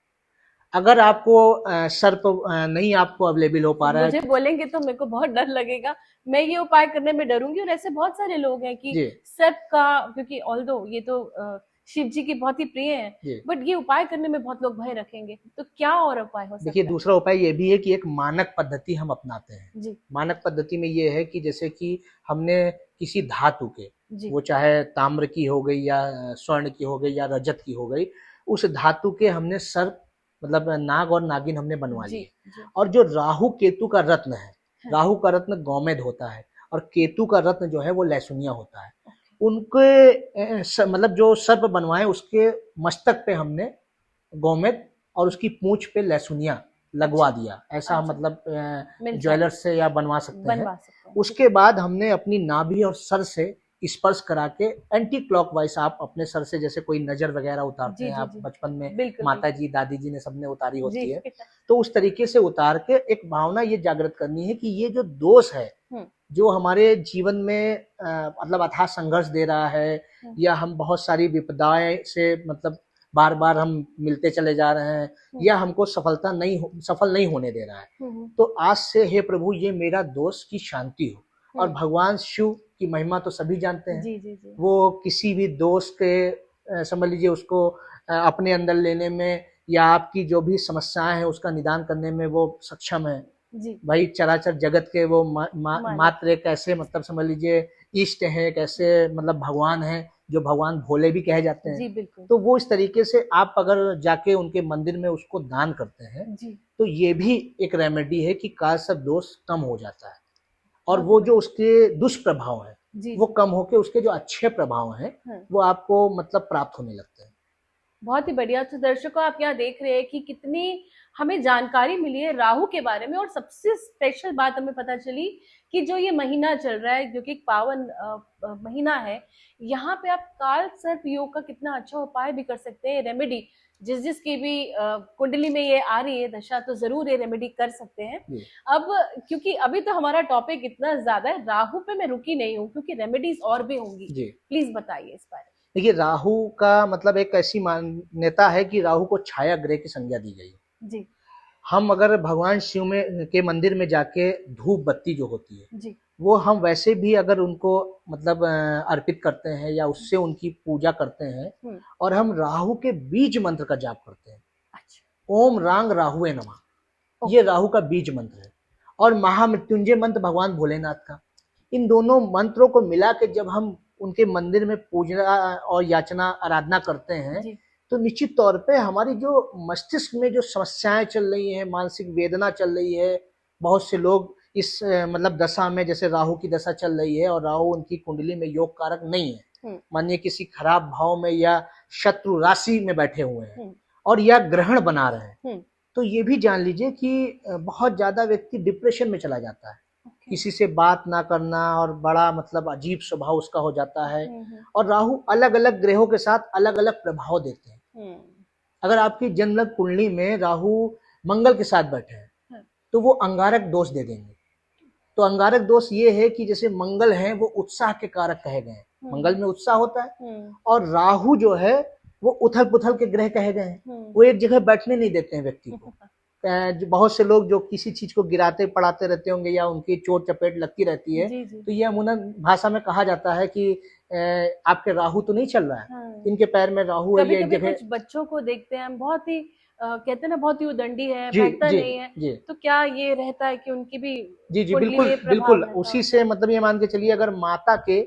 Speaker 2: अगर आपको सर्प नहीं आपको अवेलेबल हो पा रहा है,
Speaker 1: मुझे बोलेंगे तो मेरे को बहुत डर लगेगा, मैं ये उपाय करने में डरूंगी। और ऐसे बहुत सारे लोग हैं कि सर्प का, क्योंकि ऑल्दो ये तो शिव जी की बहुत ही प्रिय है, बट ये उपाय करने में बहुत लोग भय रखेंगे, तो क्या और उपाय हो सकता है?
Speaker 2: देखिए, दूसरा उपाय ये भी है कि एक मानक पद्धति हम अपनाते हैं जी। मानक पद्धति में ये है कि जैसे कि हमने किसी धातु के, वो चाहे ताम्र की हो गई या स्वर्ण की हो गई या रजत की हो गई, उस धातु के हमने सर्प मतलब नाग और नागिन हमने बनवा लिए। और जो राहु केतु का रत्न है, राहु का रत्न गौमेद होता है और केतु का रत्न जो है वो लहसुनिया होता है। उनके मतलब जो सर्प बनवाए उसके मस्तक पे हमने गौमेद और उसकी पूंछ पे लहसुनिया लगवा दिया। ऐसा मतलब ज्वेलर्स से या बनवा सकते हैं। उसके बाद हमने अपनी नाभि और सर से स्पर्श करा के एंटी क्लॉकवाइज आप अपने सर से, जैसे कोई नजर वगैरह उतारते हैं आप बचपन में, माता जी दादी जी ने सबने उतारी होती है, तो उस तरीके से उतार के एक भावना ये जागृत करनी है कि ये जो दोष है जो हमारे जीवन में मतलब अथाह संघर्ष दे रहा है, या हम बहुत सारी विपदाएं से मतलब बार बार हम मिलते चले जा रहे हैं, या हमको सफल नहीं होने दे रहा है, तो आज से हे प्रभु ये मेरा दोष की शांति हो। और भगवान शिव की महिमा तो सभी जानते हैं जी। वो किसी भी दोष के समझ लीजिए उसको अपने अंदर लेने में या आपकी जो भी समस्याएं हैं उसका निदान करने में वो सक्षम है जी। भाई चराचर जगत के वो मात्र एक ऐसे मतलब समझ लीजिए इष्ट है, कैसे मतलब भगवान है जो भगवान भोले भी कहे जाते हैं जी, बिल्कुल। तो वो इस तरीके से आप अगर जाके उनके मंदिर में उसको दान करते हैं जी। तो ये भी एक रेमेडी है कि काल सर्प दोष कम हो जाता है, और वो जो उसके दुष्प्रभाव है जी, वो कम होके उसके जो अच्छे प्रभाव हैं वो आपको मतलब प्राप्त होने लगते हैं।
Speaker 1: बहुत ही बढ़िया। तो दर्शकों आप यहाँ देख रहे हैं कि कितनी हमें जानकारी मिली है राहु के बारे में, और सबसे स्पेशल बात हमें पता चली कि जो ये महीना चल रहा है जो कि एक पावन महीना है, यहाँ पे आप काल सर्प योग का कितना अच्छा उपाय भी कर सकते हैं। रेमेडी जिसकी भी कुंडली में ये आ रही है दशा, तो जरूर ये रेमेडी कर सकते हैं। अब क्योंकि अभी तो हमारा टॉपिक इतना ज्यादा है, राहु पे मैं रुकी नहीं हूँ क्योंकि रेमेडीज और भी होंगी, प्लीज बताइए इस बारे में।
Speaker 2: देखिए, राहु का मतलब एक ऐसी मान्यता है कि राहु को छाया ग्रह की संज्ञा दी गई है जी। हम अगर भगवान शिव में के मंदिर में जाके धूप बत्ती जो होती है
Speaker 1: जी।
Speaker 2: वो हम वैसे भी अगर उनको मतलब अर्पित करते हैं या उससे उनकी पूजा करते हैं और हम राहु के बीज मंत्र का जाप करते हैं।
Speaker 1: अच्छा।
Speaker 2: ओम रांग राहुए नमः, ये राहु का बीज मंत्र है। और महामृत्युंजय मंत्र भगवान भोलेनाथ का। इन दोनों मंत्रों को मिला के जब हम उनके मंदिर में पूजा और याचना आराधना करते हैं
Speaker 1: जी।
Speaker 2: तो निश्चित तौर पे हमारी जो मस्तिष्क में जो समस्याएं चल रही हैं, मानसिक वेदना चल रही है, बहुत से लोग इस मतलब दशा में, जैसे राहु की दशा चल रही है और राहु उनकी कुंडली में योग कारक नहीं है, मानिए किसी खराब भाव में या शत्रु राशि में बैठे हुए हैं और या ग्रहण बना रहे हैं, तो ये भी जान लीजिए कि बहुत ज्यादा व्यक्ति डिप्रेशन में चला जाता है। किसी से बात ना करना और बड़ा मतलब अजीब स्वभाव उसका हो जाता है। और राहु अलग अलग ग्रहों के साथ अलग अलग प्रभाव देते हैं। अगर आपकी जन्म कुंडली में राहु मंगल के साथ बैठे हैं तो वो अंगारक दोष दे देंगे। तो अंगारक दोष ये है कि जैसे मंगल है वो उत्साह के कारक कहे गए हैं, मंगल में उत्साह होता है, और राहु जो है वो उथल पुथल के ग्रह कहे गए हैं, वो एक जगह बैठने नहीं देते हैं व्यक्ति को। बहुत से लोग जो किसी चीज को गिराते पड़ाते रहते होंगे या उनकी चोट चपेट लगती रहती है, तो ये अमूमन भाषा में कहा जाता है कि आपके राहु तो नहीं चल रहा है, इनके पैर में राहु है।
Speaker 1: ये जगह कुछ बच्चों को देखते हैं हम, बहुत ही कहते हैं ना, बहुत ही उदंडी है, बैठता नहीं है, तो क्या ये रहता है कि उनकी भी
Speaker 2: जी बिल्कुल बिल्कुल उसी से मतलब ये मान के चलिए, अगर माता के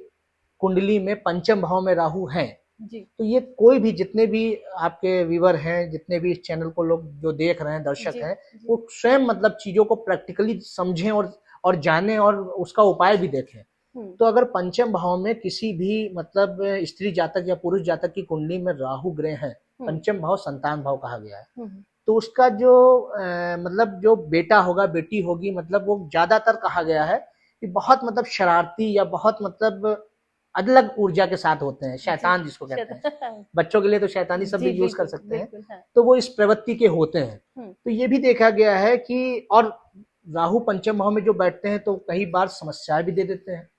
Speaker 2: कुंडली में पंचम भाव में राहु है
Speaker 1: जी,
Speaker 2: तो ये कोई भी, जितने भी आपके व्यूअर हैं, जितने भी इस चैनल को लोग जो देख रहे हैं, दर्शक हैं, वो स्वयं मतलब चीजों को प्रैक्टिकली समझें और जानें और उसका उपाय भी देखें। तो अगर पंचम भाव में किसी भी मतलब स्त्री जातक या पुरुष जातक की कुंडली में राहु ग्रह है, पंचम भाव संतान भाव कहा गया है, तो उसका जो मतलब जो बेटा होगा बेटी होगी, मतलब वो ज्यादातर कहा गया है कि बहुत मतलब शरारती या बहुत मतलब अलग ऊर्जा के साथ होते हैं, शैतान जिसको कहते हैं। बच्चों के लिए तो शैतानी शब्द यूज कर सकते हैं, तो वो इस प्रवृत्ति के होते हैं। तो ये भी देखा गया है कि, और राहु पंचम भाव में जो बैठते हैं तो कई बार समस्याएं भी दे देते हैं।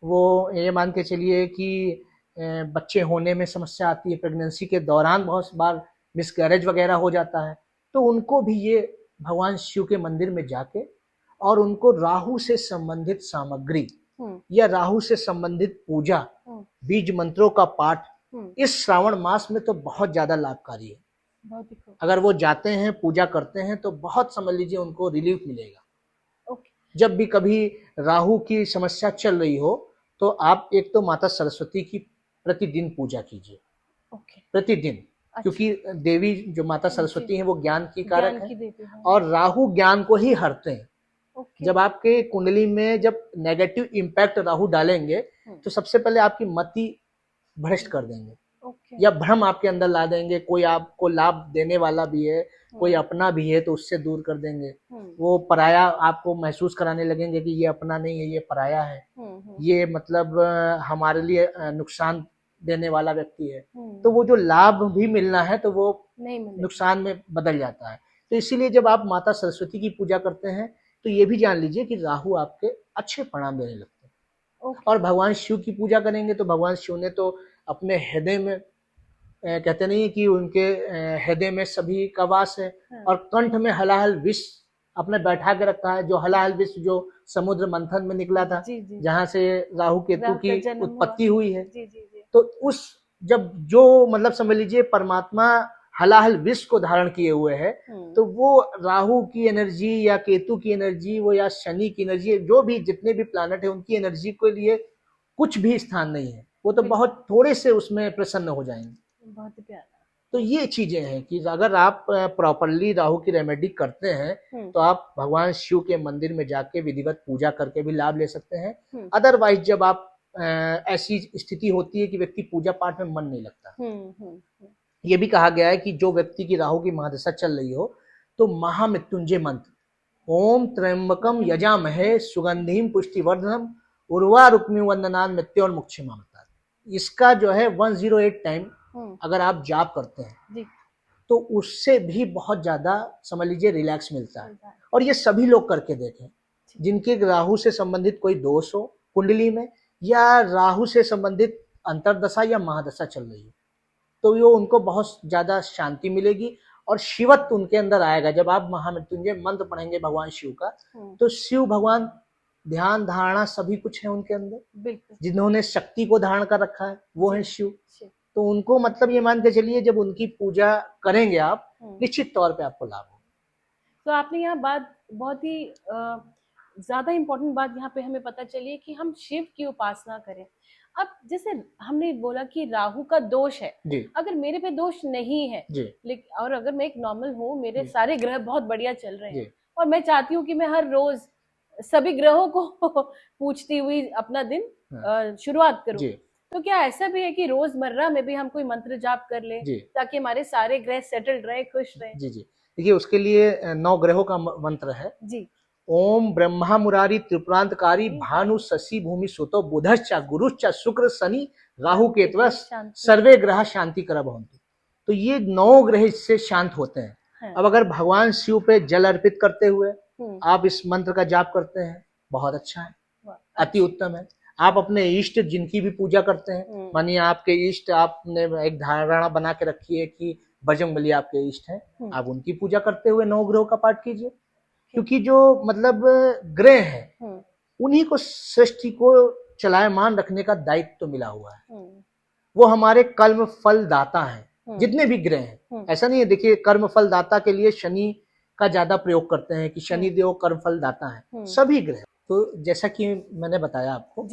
Speaker 2: वो ये मान के चलिए कि बच्चे होने में समस्या आती है, प्रेगनेंसी के दौरान बहुत बार मिसकैरेज वगैरह हो जाता है, तो उनको भी ये भगवान शिव के मंदिर में जाके और उनको राहु से संबंधित सामग्री या राहु से संबंधित पूजा, बीज मंत्रों का पाठ इस श्रावण मास में तो बहुत ज्यादा लाभकारी है। अगर वो जाते हैं, पूजा करते हैं, तो बहुत समझ लीजिए उनको रिलीफ मिलेगा। जब भी कभी राहु की समस्या चल रही हो तो आप एक तो माता सरस्वती की प्रतिदिन पूजा कीजिए, प्रतिदिन, क्योंकि देवी जो माता सरस्वती है वो ज्ञान की कारक है और राहु ज्ञान को ही हरते हैं। जब आपके कुंडली में जब नेगेटिव इम्पैक्ट राहु डालेंगे तो सबसे पहले आपकी मति भ्रष्ट कर देंगे या भ्रम आपके अंदर ला देंगे। कोई आपको लाभ देने वाला भी है, कोई अपना भी है, तो उससे दूर कर देंगे। वो पराया आपको महसूस कराने लगेंगे कि ये अपना नहीं है, ये पराया है, ये मतलब हमारे लिए नुकसान देने वाला व्यक्ति है। तो वो जो लाभ भी मिलना है तो वो नुकसान में बदल जाता है। तो इसीलिए जब आप माता सरस्वती की पूजा करते हैं तो ये भी जान लीजिए कि राहु आपके अच्छे परिणाम देने लगते हैं। और भगवान शिव की पूजा करेंगे तो भगवान शिव ने तो अपने हृदय में कहते नहीं कि उनके हृदय में सभी का वास है, और कंठ में हलाहल विष अपने बैठा के रखा है, जो हलाहल विष जो समुद्र मंथन में निकला था, जहाँ से राहु केतु की उत्पत्ति हुई है। तो उस जब जो मतलब समझ लीजिए परमात्मा हलाहल विष को धारण किए हुए है, तो वो राहु की एनर्जी या केतु की एनर्जी, वो या शनि की एनर्जी, जो भी जितने भी प्लैनेट है उनकी एनर्जी के लिए कुछ भी स्थान नहीं है। वो तो बहुत थोड़े से उसमें प्रसन्न हो जाएंगे।
Speaker 1: बहुत प्यारा।
Speaker 2: तो ये चीजें हैं कि अगर आप प्रॉपरली राहु की रेमेडी करते हैं तो आप भगवान शिव के मंदिर में जाके विधिवत पूजा करके भी लाभ ले सकते हैं। अदरवाइज जब आप ऐसी स्थिति होती है कि व्यक्ति पूजा पाठ में मन नहीं लगता, ये भी कहा गया है कि जो व्यक्ति की राहु की महादशा चल रही हो तो महामृत्युंजय मंत्र ओम त्र्यंबकम यजामहे सुगंधिम पुष्टिवर्धनम उर्वारुक्मि वंदनान मृत्योर्मुक्षिमामृतात्, इसका जो है 108 टाइम अगर आप जाप करते हैं तो उससे भी बहुत ज्यादा समझ लीजिए रिलैक्स मिलता है। और ये सभी लोग करके देखें जिनके राहु से संबंधित कोई दोष हो कुंडली में, या राहु से संबंधित अंतरदशा या महादशा चल रही है, तो ये उनको बहुत ज्यादा शांति मिलेगी और शिवत्व उनके अंदर आएगा। जब आप महामृत्युंजय मंत्र पढ़ेंगे भगवान शिव का, तो शिव भगवान ध्यान धारणा सभी कुछ है उनके अंदर।
Speaker 1: बिल्कुल।
Speaker 2: जिन्होंने शक्ति को धारण कर रखा है वो है शिव।
Speaker 1: शिव।
Speaker 2: तो उनको मतलब ये मान के चलिए, जब उनकी पूजा करेंगे आप, निश्चित तौर पे आपको लाभ होगा।
Speaker 1: तो आपने यहाँ बात बहुत ही ज्यादा इम्पोर्टेंट बात यहाँ पे हमें पता चली है कि हम शिव की उपासना करें। अब जैसे हमने बोला कि राहु का दोष है, अगर मेरे पे दोष नहीं है, लेकिन और अगर मैं एक नॉर्मल हूँ, मेरे सारे ग्रह बहुत बढ़िया चल रहे हैं और मैं चाहती हूँ कि मैं हर रोज सभी ग्रहों को पूछती हुई अपना दिन शुरुआत करूँ, तो क्या ऐसा भी है कि रोजमर्रा में भी हम कोई मंत्र जाप कर लें ताकि हमारे सारे ग्रह सेटल्ड रहे, खुश रहे?
Speaker 2: जी जी, देखिए उसके लिए 9 ग्रहों का मंत्र है जी। ओम ब्रह्मा मुरारी त्रिपुरांतकारी भानु शशि भूमि सुतो बुधश्च गुरुश्च शुक्र शनि राहु केतु सर्वे ग्रह शांति कर भवन्तु। तो ये 9 ग्रह इससे शांत होते हैं। अब अगर भगवान शिव पे जल अर्पित करते हुए आप इस मंत्र का जाप करते हैं, बहुत अच्छा है, अति उत्तम है। आप अपने इष्ट जिनकी भी पूजा करते हैं, मानिए आपके इष्ट, आपने एक धारणा बना के रखी है कि बजरंगबली आपके इष्ट हैं, आप उनकी पूजा करते हुए 9 ग्रहों का पाठ कीजिए। क्योंकि जो मतलब ग्रह है उन्हीं को सृष्टि को चलायमान रखने का दायित्व तो मिला हुआ है। वो हमारे कर्म फल दाता हैं, जितने भी ग्रह हैं। ऐसा नहीं है, देखिए कर्म फल दाता के लिए शनि का ज्यादा प्रयोग करते हैं कि शनि देव कर्म फल दाता है, सभी ग्रह। तो जैसा कि मैंने बताया आपको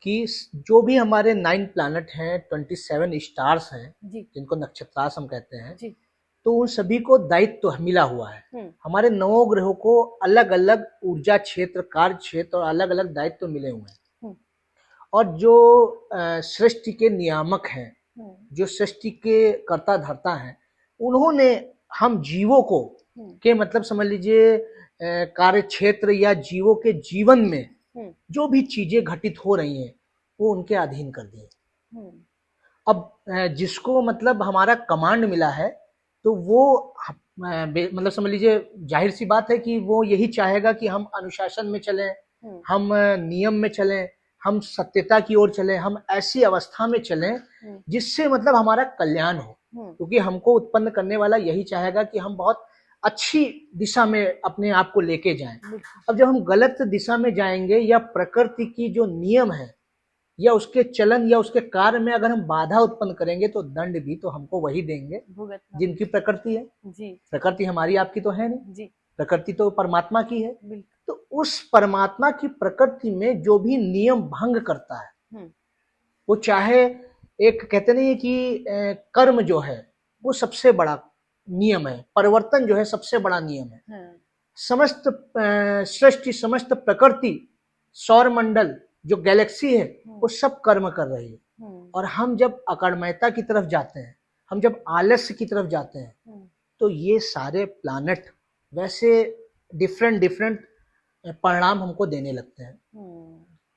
Speaker 2: कि जो भी हमारे 9 प्लैनेट हैं, 27 स्टार्स हैं जिनको नक्षत्रास हम कहते हैं, तो उन सभी को दायित्व मिला हुआ है। हमारे 9 ग्रहों को अलग अलग ऊर्जा क्षेत्र, कार्य क्षेत्र और अलग अलग दायित्व मिले हुए हैं। और जो सृष्टि के नियामक हैं, जो सृष्टि के कर्ता धर्ता हैं, उन्होंने हम जीवों को के मतलब समझ लीजिए कार्य क्षेत्र या जीवों के जीवन में जो भी चीजें घटित हो रही हैं वो उनके अधीन कर दिए। अब जिसको मतलब हमारा कमांड मिला है, तो वो मतलब समझ लीजिए जाहिर सी बात है कि वो यही चाहेगा कि हम अनुशासन में चलें, हम नियम में चलें, हम सत्यता की ओर चलें, हम ऐसी अवस्था में चलें जिससे मतलब हमारा कल्याण हो। क्योंकि हमको उत्पन्न करने वाला यही चाहेगा कि हम बहुत अच्छी दिशा में अपने आप को लेके जाएं। अब जब हम गलत दिशा में जाएंगे या प्रकृति की जो नियम है या उसके चलन या उसके कार्य में अगर हम बाधा उत्पन्न करेंगे, तो दंड भी तो हमको वही देंगे जिनकी प्रकृति है जी। प्रकृति हमारी आपकी तो है नहीं जी। प्रकृति तो परमात्मा की है। तो उस परमात्मा की प्रकृति में जो भी नियम भंग करता है, वो चाहे एक कहते नहीं है कि कर्म जो है वो सबसे बड़ा नियम है, परिवर्तन जो है सबसे बड़ा नियम है। समस्त सृष्टि, समस्त प्रकृति, सौर मंडल, जो गैलेक्सी है, वो सब कर्म कर रही है। और हम जब अकर्मण्यता की तरफ जाते हैं, हम जब आलस्य की तरफ जाते हैं, तो ये सारे प्लैनेट वैसे डिफरेंट परिणाम हमको देने लगते हैं।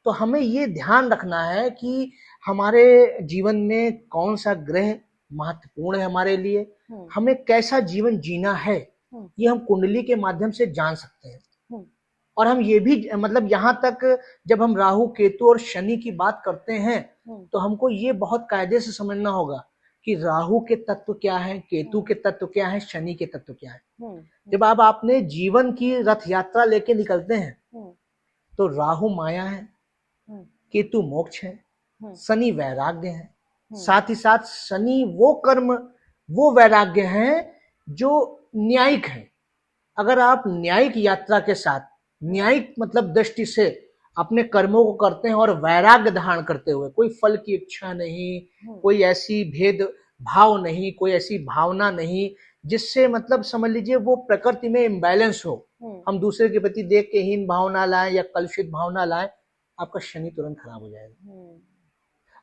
Speaker 2: तो हमें ये ध्यान रखना है कि हमारे जीवन में कौन सा ग्रह महत्वपूर्ण है हमारे लिए, हमें कैसा जीवन जीना है, ये हम कुंडली के माध्यम से जान सकते हैं। और हम ये भी मतलब यहाँ तक जब हम राहु केतु और शनि की बात करते हैं, तो हमको ये बहुत कायदे से समझना होगा कि राहु के तत्व क्या है, केतु के तत्व क्या है, शनि के तत्व क्या है। जब आपने जीवन की रथ यात्रा लेके निकलते हैं, तो राहु माया है, केतु मोक्ष है, शनि वैराग्य है। साथ ही साथ शनि वो कर्म, वो वैराग्य है जो न्यायिक है। अगर आप न्यायिक यात्रा के साथ, न्यायिक मतलब दृष्टि से अपने कर्मों को करते हैं और वैराग्य धारण करते हुए, कोई फल की इच्छा नहीं, कोई ऐसी भेद भाव नहीं, कोई ऐसी भावना नहीं जिससे मतलब समझ लीजिए वो प्रकृति में इम्बैलेंस हो, हम दूसरे के प्रति देख के हीन भावना लाएं या कलुषित भावना लाएं, आपका शनि तुरंत खराब हो जाएगा।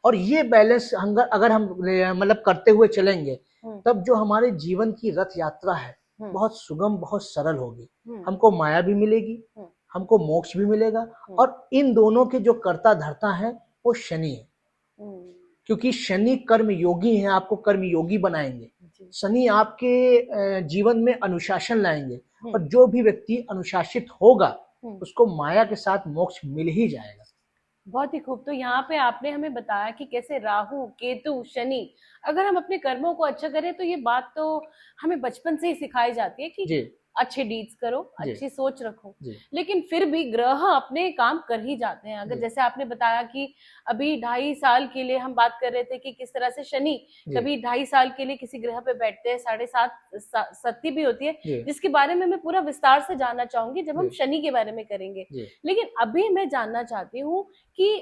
Speaker 2: और ये बैलेंस अगर हम मतलब करते हुए चलेंगे, तब जो हमारे जीवन की रथ यात्रा है बहुत सुगम, बहुत सरल होगी। हमको माया भी मिलेगी, हमको मोक्ष भी मिलेगा। और इन दोनों के जो कर्ता धर्ता है वो शनि है, क्योंकि शनि कर्म योगी है, आपको कर्म योगी बनाएंगे। शनि आपके जीवन में अनुशासन लाएंगे, और जो भी व्यक्ति अनुशासित होगा उसको माया के साथ मोक्ष मिल ही जाएगा।
Speaker 1: बहुत ही खूब। तो यहाँ पे आपने हमें बताया कि कैसे राहु, केतु, शनि, अगर हम अपने कर्मों को अच्छा करें तो ये बात तो हमें बचपन से ही सिखाई जाती है कि
Speaker 2: जी
Speaker 1: अच्छे डीड्स करो,
Speaker 2: जी
Speaker 1: अच्छी सोच रखो।
Speaker 2: जी
Speaker 1: लेकिन फिर भी ग्रह अपने काम कर ही जाते हैं। अगर
Speaker 2: जी
Speaker 1: जैसे आपने बताया कि अभी 2.5 साल के लिए हम बात कर रहे थे कि किस तरह से शनि
Speaker 2: जी
Speaker 1: कभी 2.5 साल के लिए किसी ग्रह पे बैठते हैं, 7.5 सती भी होती है,
Speaker 2: जी
Speaker 1: जिसके बारे में मैं पूरा विस्तार से जानना चाहूंगी जब हम
Speaker 2: जी
Speaker 1: शनि के बारे में करेंगे।
Speaker 2: जी
Speaker 1: लेकिन अभी मैं जानना चाहती हूँ कि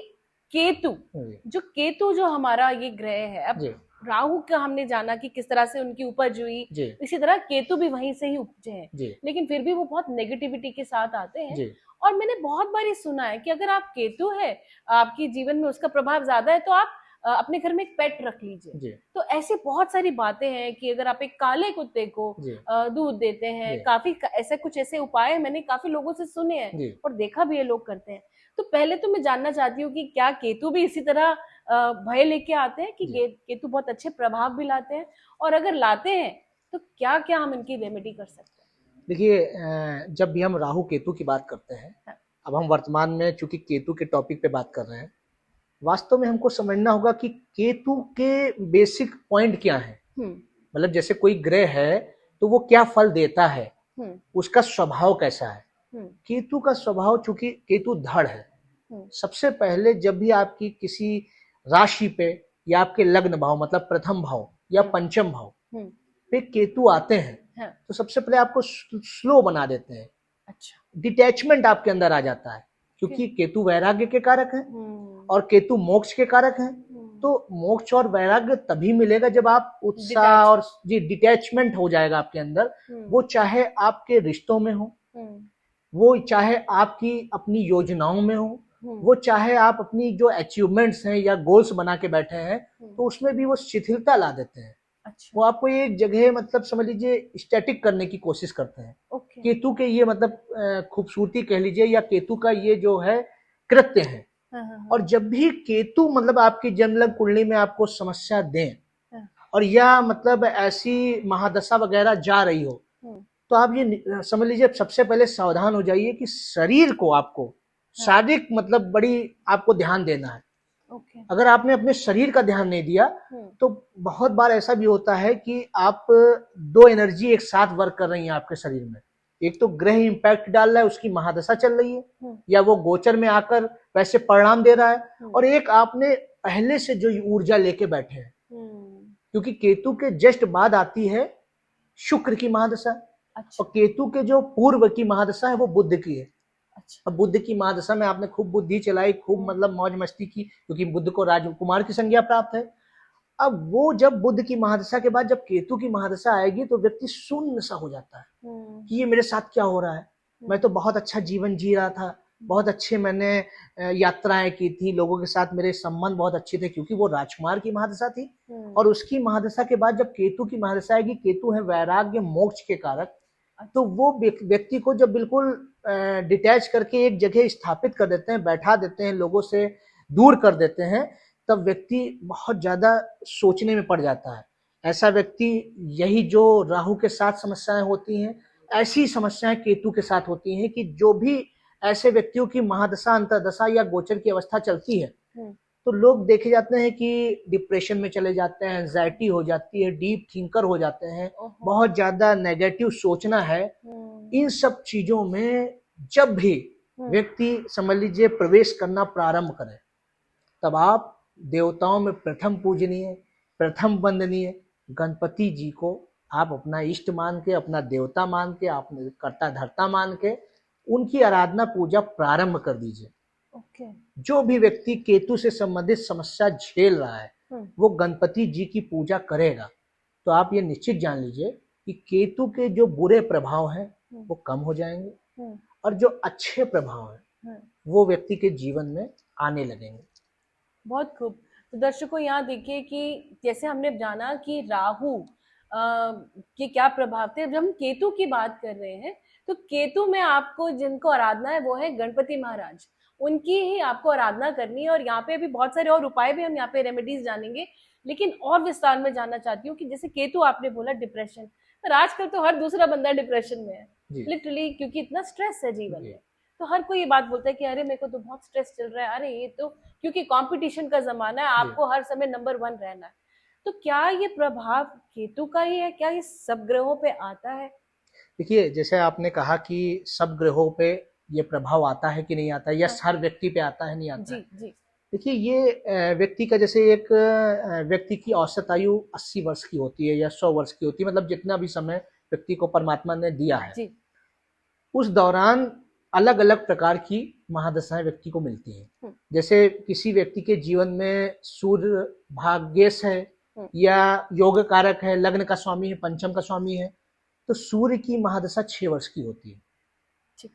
Speaker 1: केतु,
Speaker 2: जी
Speaker 1: जो हमारा ये ग्रह है, अब
Speaker 2: जी
Speaker 1: राहु का हमने जाना कि किस तरह से उनकी उपज हुई,
Speaker 2: जी
Speaker 1: इसी तरह केतु भी वहीं से ही उपजे हैं,
Speaker 2: जी
Speaker 1: लेकिन फिर भी वो बहुत नेगेटिविटी के साथ आते हैं।
Speaker 2: जी
Speaker 1: और मैंने बहुत बार ये सुना है कि अगर आप केतु है, आपके जीवन में उसका प्रभाव ज्यादा है, तो आप अपने घर में एक पेट रख लीजिए।
Speaker 2: जी
Speaker 1: तो ऐसी बहुत सारी बातें हैं कि अगर आप एक काले कुत्ते को
Speaker 2: जी
Speaker 1: दूध देते हैं,
Speaker 2: जी
Speaker 1: काफी ऐसे कुछ ऐसे उपाय मैंने काफी लोगों से सुने हैं
Speaker 2: जी
Speaker 1: और देखा भी है लोग करते हैं। तो पहले तो मैं जानना चाहती हूँ कि क्या केतु भी इसी तरह भय लेके आते हैं कि
Speaker 2: जी
Speaker 1: केतु बहुत अच्छे प्रभाव भी लाते हैं, और अगर लाते हैं तो क्या क्या हम इनकी रेमेडी कर सकते
Speaker 2: देखिए, जब भी हम राहु केतु की बात करते हैं,
Speaker 1: हैं?
Speaker 2: अब हम वर्तमान में चूंकि केतु के टॉपिक पे बात कर रहे हैं, वास्तव में हमको समझना होगा कि केतु के बेसिक पॉइंट क्या है।
Speaker 1: हम्म
Speaker 2: मतलब जैसे कोई ग्रह है तो वो क्या फल देता है,
Speaker 1: हम्म
Speaker 2: उसका स्वभाव कैसा है।
Speaker 1: हम्म
Speaker 2: केतु का स्वभाव, चूंकि केतु धड़ है,
Speaker 1: हम्म
Speaker 2: सबसे पहले जब भी आपकी किसी राशि पे या आपके लग्न भाव मतलब प्रथम भाव या
Speaker 1: हम्म
Speaker 2: पंचम भाव
Speaker 1: हम्म
Speaker 2: पे केतु आते हैं,
Speaker 1: हाँ,
Speaker 2: तो सबसे पहले आपको स्लो बना देते हैं,
Speaker 1: अच्छा,
Speaker 2: डिटैचमेंट आपके अंदर आ जाता है,
Speaker 1: ओके,
Speaker 2: क्योंकि केतु वैराग्य के कारक है
Speaker 1: हम्म
Speaker 2: और केतु मोक्ष के कारक हैं। तो मोक्ष और वैराग्य तभी मिलेगा जब आप उत्साह
Speaker 1: डिटैच,
Speaker 2: और जी डिटैचमेंट हो जाएगा आपके अंदर। वो चाहे आपके रिश्तों में हो,
Speaker 1: हम्म
Speaker 2: वो चाहे आपकी अपनी योजनाओं में हो,
Speaker 1: हम्म
Speaker 2: वो चाहे आप अपनी जो अचीवमेंट्स हैं या गोल्स बना के बैठे हैं,
Speaker 1: हम्म,
Speaker 2: तो उसमें भी वो शिथिलता ला देते हैं।
Speaker 1: अच्छा,
Speaker 2: वो आपको एक जगह मतलब समझ लीजिए स्टैटिक करने की कोशिश करते हैं।
Speaker 1: ओके,
Speaker 2: केतु के ये मतलब खूबसूरती कह लीजिए या केतु का ये जो है कृत्य है।
Speaker 1: हाँ हाँ हाँ
Speaker 2: और जब भी केतु मतलब आपकी जन्मलग्न कुंडली में आपको समस्या दें
Speaker 1: हाँ,
Speaker 2: और या मतलब ऐसी महादशा वगैरह जा रही हो,
Speaker 1: हम्म,
Speaker 2: तो आप ये समझ लीजिए सबसे पहले सावधान हो जाइए कि शरीर को आपको
Speaker 1: हाँ,
Speaker 2: शारीरिक मतलब बड़ी आपको ध्यान देना है।
Speaker 1: ओके,
Speaker 2: अगर आपने अपने शरीर का ध्यान नहीं दिया,
Speaker 1: हम्म
Speaker 2: तो बहुत बार ऐसा भी होता है कि आप दो एनर्जी एक साथ वर्क कर रही हैं आपके शरीर में। एक तो ग्रह इम्पैक्ट डाल रहा है, उसकी महादशा चल रही है
Speaker 1: हम्म
Speaker 2: या वो गोचर में आकर वैसे परिणाम दे रहा है,
Speaker 1: हम्म
Speaker 2: और एक आपने पहले से जो ऊर्जा लेके बैठे हैं।
Speaker 1: हम्म,
Speaker 2: क्योंकि केतु के जस्ट बाद आती है शुक्र की महादशा, और
Speaker 1: अच्छा
Speaker 2: केतु के जो पूर्व की महादशा है वो बुध की है।
Speaker 1: अच्छा,
Speaker 2: अब बुद्ध की महादशा में आपने खूब बुद्धि चलाई, खूब
Speaker 1: हम्म
Speaker 2: मतलब मौज मस्ती की, क्योंकि बुद्ध को राजकुमार की संज्ञा प्राप्त है। अब वो जब बुद्ध की महादशा के बाद जब केतु की महादशा आएगी, तो व्यक्ति शून्य सा हो जाता है
Speaker 1: हम्म
Speaker 2: कि ये मेरे साथ क्या हो रहा है। मैं तो बहुत अच्छा जीवन जी रहा था, बहुत अच्छे मैंने यात्राएं की थी, लोगों के साथ मेरे संबंध बहुत अच्छे थे, क्योंकि वो राजकुमार की महादशा थी। और उसकी महादशा के बाद जब केतु की महादशा आएगी, केतु है वैराग्य मोक्ष के कारक, तो
Speaker 1: अच्छा,
Speaker 2: वो व्यक्ति को जब बिल्कुल डिटैच करके एक जगह स्थापित कर देते हैं, बैठा देते हैं, लोगों से दूर कर देते हैं, तब व्यक्ति बहुत ज्यादा सोचने में पड़ जाता है। ऐसा व्यक्ति, यही जो राहु के साथ समस्याएं होती हैं, ऐसी समस्याएं केतु के साथ होती हैं कि जो भी ऐसे व्यक्तियों की महादशा अंतरदशा या गोचर की अवस्था चलती है,
Speaker 1: हम्म
Speaker 2: तो लोग देखे जाते हैं कि डिप्रेशन में चले जाते हैं, एंजाइटी हो जाती है, डीप थिंकर हो जाते हैं,
Speaker 1: ओहो,
Speaker 2: बहुत ज्यादा नेगेटिव सोचना है। इन सब चीजों में जब भी
Speaker 1: हम्म
Speaker 2: व्यक्ति समझ लीजिए प्रवेश करना प्रारंभ करे, तब आप देवताओं में प्रथम पूजनीय, प्रथम वंदनीय गणपति जी को आप अपना इष्ट मान के, अपना देवता मान के, आप कर्ता धर्ता मान के उनकी आराधना पूजा प्रारंभ कर दीजिए।
Speaker 1: ओके,
Speaker 2: जो भी व्यक्ति केतु से संबंधित समस्या झेल रहा है,
Speaker 1: हम्म
Speaker 2: वो गणपति जी की पूजा करेगा, तो आप ये निश्चित जान लीजिए कि केतु के जो बुरे प्रभाव हैं वो कम हो जाएंगे,
Speaker 1: हम्म
Speaker 2: और जो अच्छे प्रभाव हैं
Speaker 1: हम्म,
Speaker 2: वो व्यक्ति के जीवन में आने लगेंगे।
Speaker 1: बहुत खूब। तो दर्शकों, यहाँ देखिए कि जैसे हमने जाना कि राहु के क्या प्रभाव थे, जब हम केतु की बात कर रहे हैं तो केतु में आपको जिनको आराधना है वो है गणपति महाराज, उनकी ही आपको आराधना करनी है। और यहाँ पे भी बहुत सारे और उपाय भी हम यहाँ पे रेमेडीज जानेंगे, लेकिन और विस्तार में जानना चाहती हूँ कि जैसे केतु आपने बोला डिप्रेशन, पर आजकल तो हर दूसरा बंदा डिप्रेशन में है
Speaker 2: जी
Speaker 1: लिटरली, क्योंकि इतना स्ट्रेस है जीवन
Speaker 2: जी
Speaker 1: में। तो हर कोई ये बात बोलता है कि अरे मेरे को तो बहुत स्ट्रेस चल रहा है, अरे ये तो क्योंकि कंपटीशन का जमाना है, आपको हर समय नंबर 1 रहना है। तो क्या ये प्रभाव केतु का ही है, क्या ये सब ग्रहों पे आता है?
Speaker 2: देखिए, जैसे आपने कहा कि सब ग्रहों पे ये प्रभाव आता है कि नहीं आता है, या
Speaker 1: हाँ।
Speaker 2: हर व्यक्ति पे आता है नहीं आता
Speaker 1: जी
Speaker 2: है।
Speaker 1: जी।
Speaker 2: देखिए, ये व्यक्ति का, जैसे एक व्यक्ति की औसत आयु 80 वर्ष की होती है या 100 वर्ष की होती है, मतलब जितना भी समय व्यक्ति को परमात्मा ने दिया है,
Speaker 1: जी।
Speaker 2: उस दौरान अलग अलग प्रकार की महादशाएं व्यक्ति को मिलती हैं। जैसे किसी व्यक्ति के जीवन में सूर्य भाग्येश है या योग कारक है, लग्न का स्वामी है, पंचम का स्वामी है, तो सूर्य की महादशा 6 वर्ष की होती है।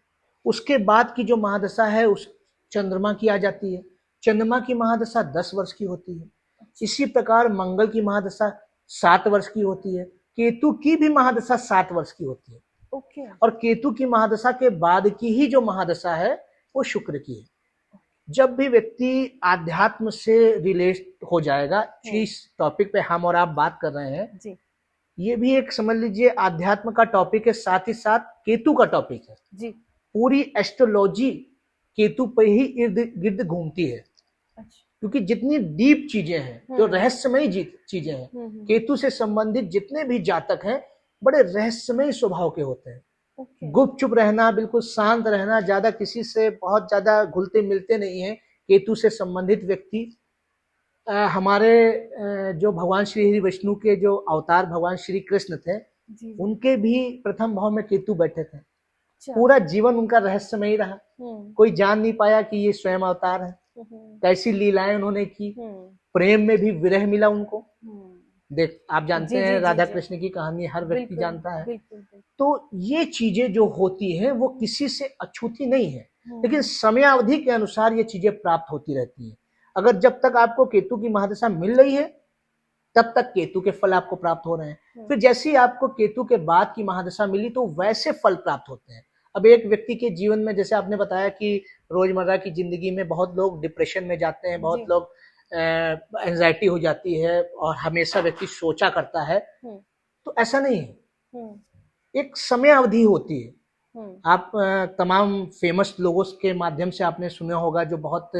Speaker 2: उसके बाद की जो महादशा है उस चंद्रमा की आ जाती है। चंद्रमा की महादशा 10 वर्ष की होती है। इसी प्रकार मंगल की महादशा 7 वर्ष की होती है। केतु की भी महादशा 7 वर्ष की होती है।
Speaker 1: ओके।
Speaker 2: और केतु की महादशा के बाद की ही जो महादशा है वो शुक्र की है। जब भी व्यक्ति आध्यात्म से रिलेट हो जाएगा, जिस टॉपिक पे हम और आप बात कर रहे हैं
Speaker 1: जी।
Speaker 2: ये भी एक समझ लीजिए आध्यात्म का टॉपिक है, साथ ही साथ केतु का टॉपिक है
Speaker 1: जी।
Speaker 2: पूरी एस्ट्रोलॉजी केतु पे ही इर्द गिर्द घूमती है।
Speaker 1: अच्छा।
Speaker 2: क्योंकि जितनी डीप चीजें हैं, जो रहस्यमयी चीजें हैं, केतु से संबंधित जितने भी जातक हैं बड़े रहस्यमयी स्वभाव के होते हैं। गुप्त चुप रहना, बिल्कुल शांत रहना, ज्यादा किसी से बहुत ज्यादा घुलते मिलते नहीं है। केतु से संबंधित व्यक्ति हमारे जो भगवान श्री हरि विष्णु के जो अवतार भगवान श्री कृष्ण थे, उनके भी प्रथम भाव में केतु बैठे थे। पूरा जीवन उनका रहस्यमयी रहा। कोई जान नहीं पाया कि ये स्वयं अवतार है। कैसी लीलाएं उन्होंने की। प्रेम में भी विरह मिला उनको। देख, आप जानते हैं राधा कृष्ण की कहानी हर व्यक्ति जानता है। तो ये चीजें जो होती हैं वो किसी से अछूती नहीं है, लेकिन समयावधि के अनुसार ये चीजें प्राप्त होती रहती हैं। अगर जब तक आपको केतु की महादशा मिल रही है तब तक केतु के फल आपको प्राप्त हो रहे हैं। फिर जैसे ही आपको केतु के बाद की महादशा मिली तो वैसे फल प्राप्त होते हैं। अब एक व्यक्ति के जीवन में, जैसे आपने बताया कि रोजमर्रा की जिंदगी में बहुत लोग डिप्रेशन में जाते हैं, बहुत लोग एंजाइटी हो जाती है और हमेशा व्यक्ति सोचा करता है, तो ऐसा नहीं है। एक समय अवधि होती है। आप तमाम फेमस लोगों के माध्यम से आपने सुना होगा जो बहुत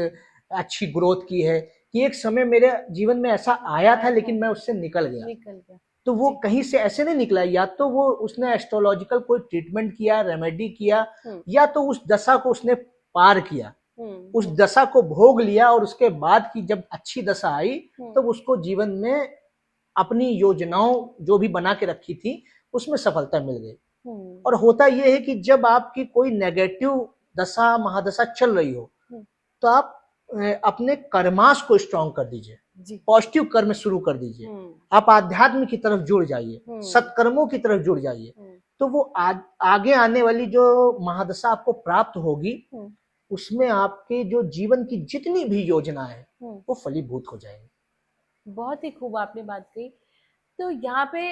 Speaker 2: अच्छी ग्रोथ की है कि एक समय मेरे जीवन में ऐसा आया था लेकिन मैं उससे निकल गया। तो वो कहीं से ऐसे नहीं निकला, या तो वो उसने एस्ट्रोलॉजिकल कोई ट्रीटमेंट किया, रेमेडी किया, या तो उस दशा को उसने पार किया, उस दशा को भोग लिया, और उसके बाद की जब अच्छी दशा आई तब उसको जीवन में अपनी योजनाओं जो भी बना के रखी थी उसमें सफलता मिल गई। और होता यह है कि जब आपकी कोई नेगेटिव दशा महादशा चल रही हो तो आप अपने कर्माश को स्ट्रॉन्ग कर दीजिए, पॉजिटिव कर्म शुरू कर दीजिए, आप आध्यात्म की तरफ जुड़ जाइए, सत्कर्मों की तरफ जुड़ जाइए, तो वो आगे आने वाली जो महादशा आपको प्राप्त होगी उसमें आपके जो जीवन की जितनी भी योजना है वो फलीभूत हो जाएगी।
Speaker 1: बहुत ही खूब आपने बात कही। तो यहाँ पे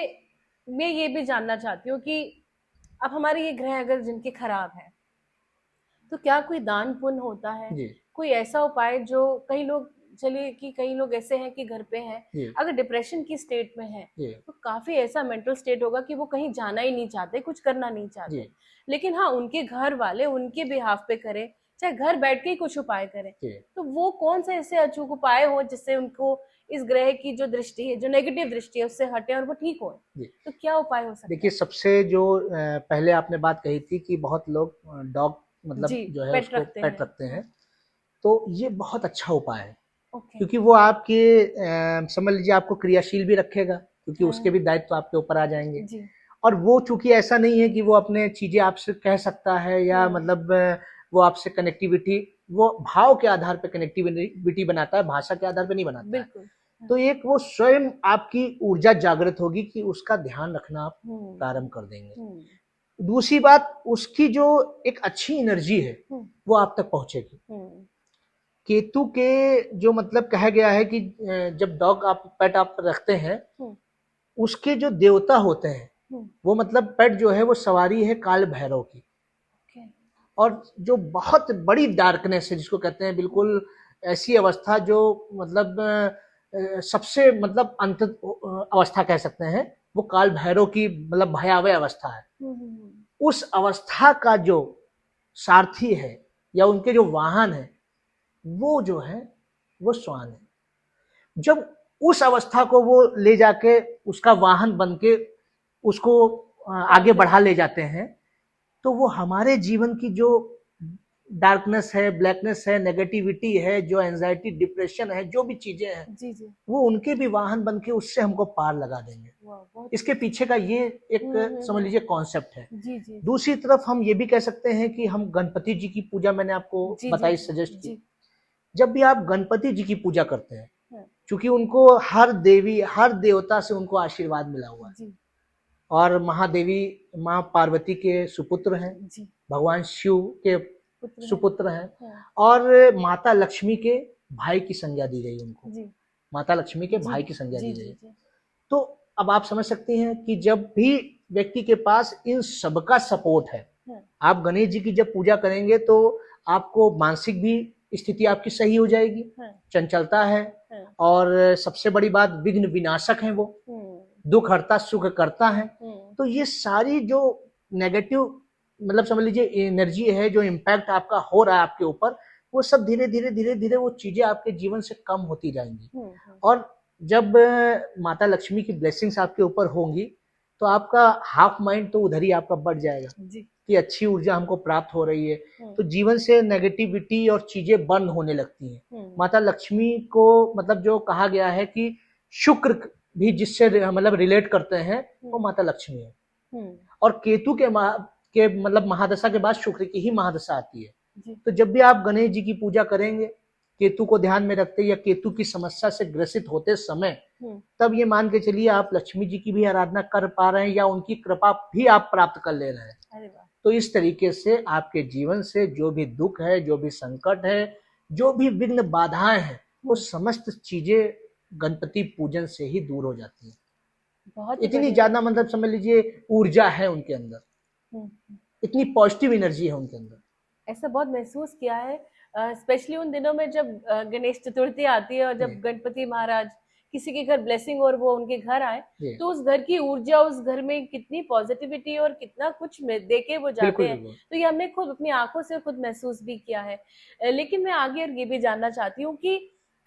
Speaker 1: मैं ये भी जानना चाहती हूँ कि अब हमारे ये ग्रह अगर जिनके खराब है तो क्या कोई दान पुण्य होता है? कोई ऐसा उपाय जो कई लोग, चलिए कि कई लोग ऐसे हैं कि घर पे हैं, अगर डिप्रेशन की स्टेट में है तो काफी ऐसा मेंटल स्टेट होगा कि वो कहीं जाना ही नहीं चाहते, कुछ करना नहीं चाहते, लेकिन हाँ उनके घर वाले उनके बिहाफ पे करें, चाहे घर बैठ के ही कुछ उपाय करें, तो वो कौन से ऐसे अचूक उपाय हो जिससे उनको इस ग्रह की जो दृष्टि है, जो नेगेटिव दृष्टि है, उससे हटे और वो ठीक हो? तो क्या उपाय हो सकता है?
Speaker 2: देखिए, सबसे जो पहले आपने बात कही थी कि बहुत लोग डॉग मतलब जो है उसको पेट रखते हैं, तो ये बहुत अच्छा उपाय है। क्योंकि वो आपके समझ लीजिए आपको क्रियाशील भी रखेगा, क्योंकि उसके भी दायित्व आपके ऊपर आ जाएंगे। और वो चूंकि ऐसा नहीं है कि वो अपने चीजें आपसे कह सकता है या मतलब वो आपसे कनेक्टिविटी, वो भाव के आधार पर कनेक्टिविटी बनाता है, भाषा के आधार पर नहीं बनाता है। तो एक वो स्वयं आपकी ऊर्जा जागृत होगी कि उसका ध्यान रखना आप प्रारंभ कर देंगे। दूसरी बात, उसकी जो एक अच्छी एनर्जी है वो आप तक पहुंचेगी। केतु के जो मतलब कहा गया है कि जब डॉग आप पेट आप रखते हैं उसके जो देवता होते हैं वो मतलब पेट जो है वो सवारी है काल भैरव की। और जो बहुत बड़ी डार्कनेस है जिसको कहते हैं, बिल्कुल ऐसी अवस्था जो मतलब सबसे मतलब अंत अवस्था कह सकते हैं, वो काल भैरव की मतलब भयावह अवस्था है। उस अवस्था का जो सारथी है या उनके जो वाहन है वो जो है वो श्वान है। जब उस अवस्था को वो ले जाके उसका वाहन बन के उसको आगे बढ़ा ले जाते हैं, तो वो हमारे जीवन की जो डार्कनेस है, ब्लैकनेस है, नेगेटिविटी है, जो एंजाइटी, डिप्रेशन है, जो भी चीजें हैं,
Speaker 1: जी जी,
Speaker 2: वो उनके भी वाहन बन के उससे हमको पार लगा देंगे।
Speaker 1: वाह, बहुत
Speaker 2: इसके पीछे का ये एक समझ लीजिए कॉन्सेप्ट है।
Speaker 1: जी जी
Speaker 2: दूसरी तरफ हम ये भी कह सकते हैं कि हम गणपति जी की पूजा, मैंने आपको
Speaker 1: जी
Speaker 2: बताई,
Speaker 1: जी
Speaker 2: सजेस्ट की।
Speaker 1: जी,
Speaker 2: जब भी आप गणपति जी की पूजा करते हैं,
Speaker 1: हाँ,
Speaker 2: क्योंकि उनको हर देवी, हर देवता से उनको आशीर्वाद मिला हुआ है,
Speaker 1: जी
Speaker 2: और महादेवी माँ पार्वती के सुपुत्र हैं,
Speaker 1: जी,
Speaker 2: भगवान शिव के
Speaker 1: पुत्र है,
Speaker 2: सुपुत्र हैं,
Speaker 1: हाँ,
Speaker 2: और माता लक्ष्मी के भाई की संज्ञा दी गई उनको,
Speaker 1: जी
Speaker 2: माता लक्ष्मी के
Speaker 1: जी
Speaker 2: भाई की संज्ञा
Speaker 1: जी
Speaker 2: दी
Speaker 1: जी
Speaker 2: गई।
Speaker 1: जी,
Speaker 2: तो अब आप समझ सकते हैं कि जब भी व्यक्ति के पास इन सबका सपोर्ट है,
Speaker 1: हाँ,
Speaker 2: आप गणेश जी की जब पूजा करेंगे तो आपको मानसिक भी स्थिति आपकी सही हो जाएगी,
Speaker 1: हाँ,
Speaker 2: चंचलता है,
Speaker 1: हाँ,
Speaker 2: और सबसे बड़ी बात, विघ्न विनाशक है वो, दुख हरता सुख करता है। तो ये सारी जो नेगेटिव, मतलब समझ लीजिए एनर्जी है, जो इम्पैक्ट आपका हो रहा है आपके ऊपर, वो सब धीरे धीरे धीरे धीरे वो चीजें आपके जीवन से कम होती जाएंगी। और जब माता लक्ष्मी की ब्लेसिंग्स आपके ऊपर होंगी, तो आपका हाफ माइंड तो उधर ही आपका बढ़ जाएगा
Speaker 1: जी,
Speaker 2: कि अच्छी ऊर्जा हमको प्राप्त हो रही है, तो जीवन से नेगेटिविटी और चीजें बंद होने लगती हैं। माता लक्ष्मी को मतलब जो कहा गया है कि शुक्र भी जिससे मतलब रिलेट करते हैं, वो माता लक्ष्मी है। और केतु के मतलब महादशा के बाद शुक्र की ही महादशा आती है।
Speaker 1: जी,
Speaker 2: तो जब भी आप गणेश जी की पूजा करेंगे, केतु को ध्यान में रखते या केतु की समस्या से ग्रसित होते समय, तब ये मान के चलिए आप लक्ष्मी जी की भी आराधना कर पा रहे हैं, या उनकी कृपा भी आप प्राप्त कर ले रहे हैं।
Speaker 1: अरे वाह,
Speaker 2: तो इस तरीके से आपके जीवन से जो भी दुख है, जो भी संकट है, जो भी विघ्न बाधाएं हैं, वो समस्त चीजें गणपति पूजन से ही दूर हो जाती हैं।
Speaker 1: बहुत ही
Speaker 2: इतनी
Speaker 1: बढ़िया।
Speaker 2: ज्यादा मतलब समझ लीजिए ऊर्जा है उनके अंदर,
Speaker 1: हम्म,
Speaker 2: इतनी पॉजिटिव एनर्जी है उनके अंदर।
Speaker 1: ऐसा बहुत महसूस किया है, स्पेशली उन दिनों में जब गणेश चतुर्थी आती है और जब
Speaker 2: जी।
Speaker 1: गणपति महाराज किसी के घर ब्लेसिंग और वो उनके घर आए,
Speaker 2: जी।
Speaker 1: तो उस घर की ऊर्जा, उस घर में कितनी पॉजिटिविटी और कितना कुछ दे के वो जाते
Speaker 2: बिल्कुल
Speaker 1: हैं।
Speaker 2: बिल्कुल।
Speaker 1: तो ये हमने खुद अपनी आंखों से खुद महसूस भी किया है। लेकिन मैं आगे और ये भी जानना चाहती हूँ कि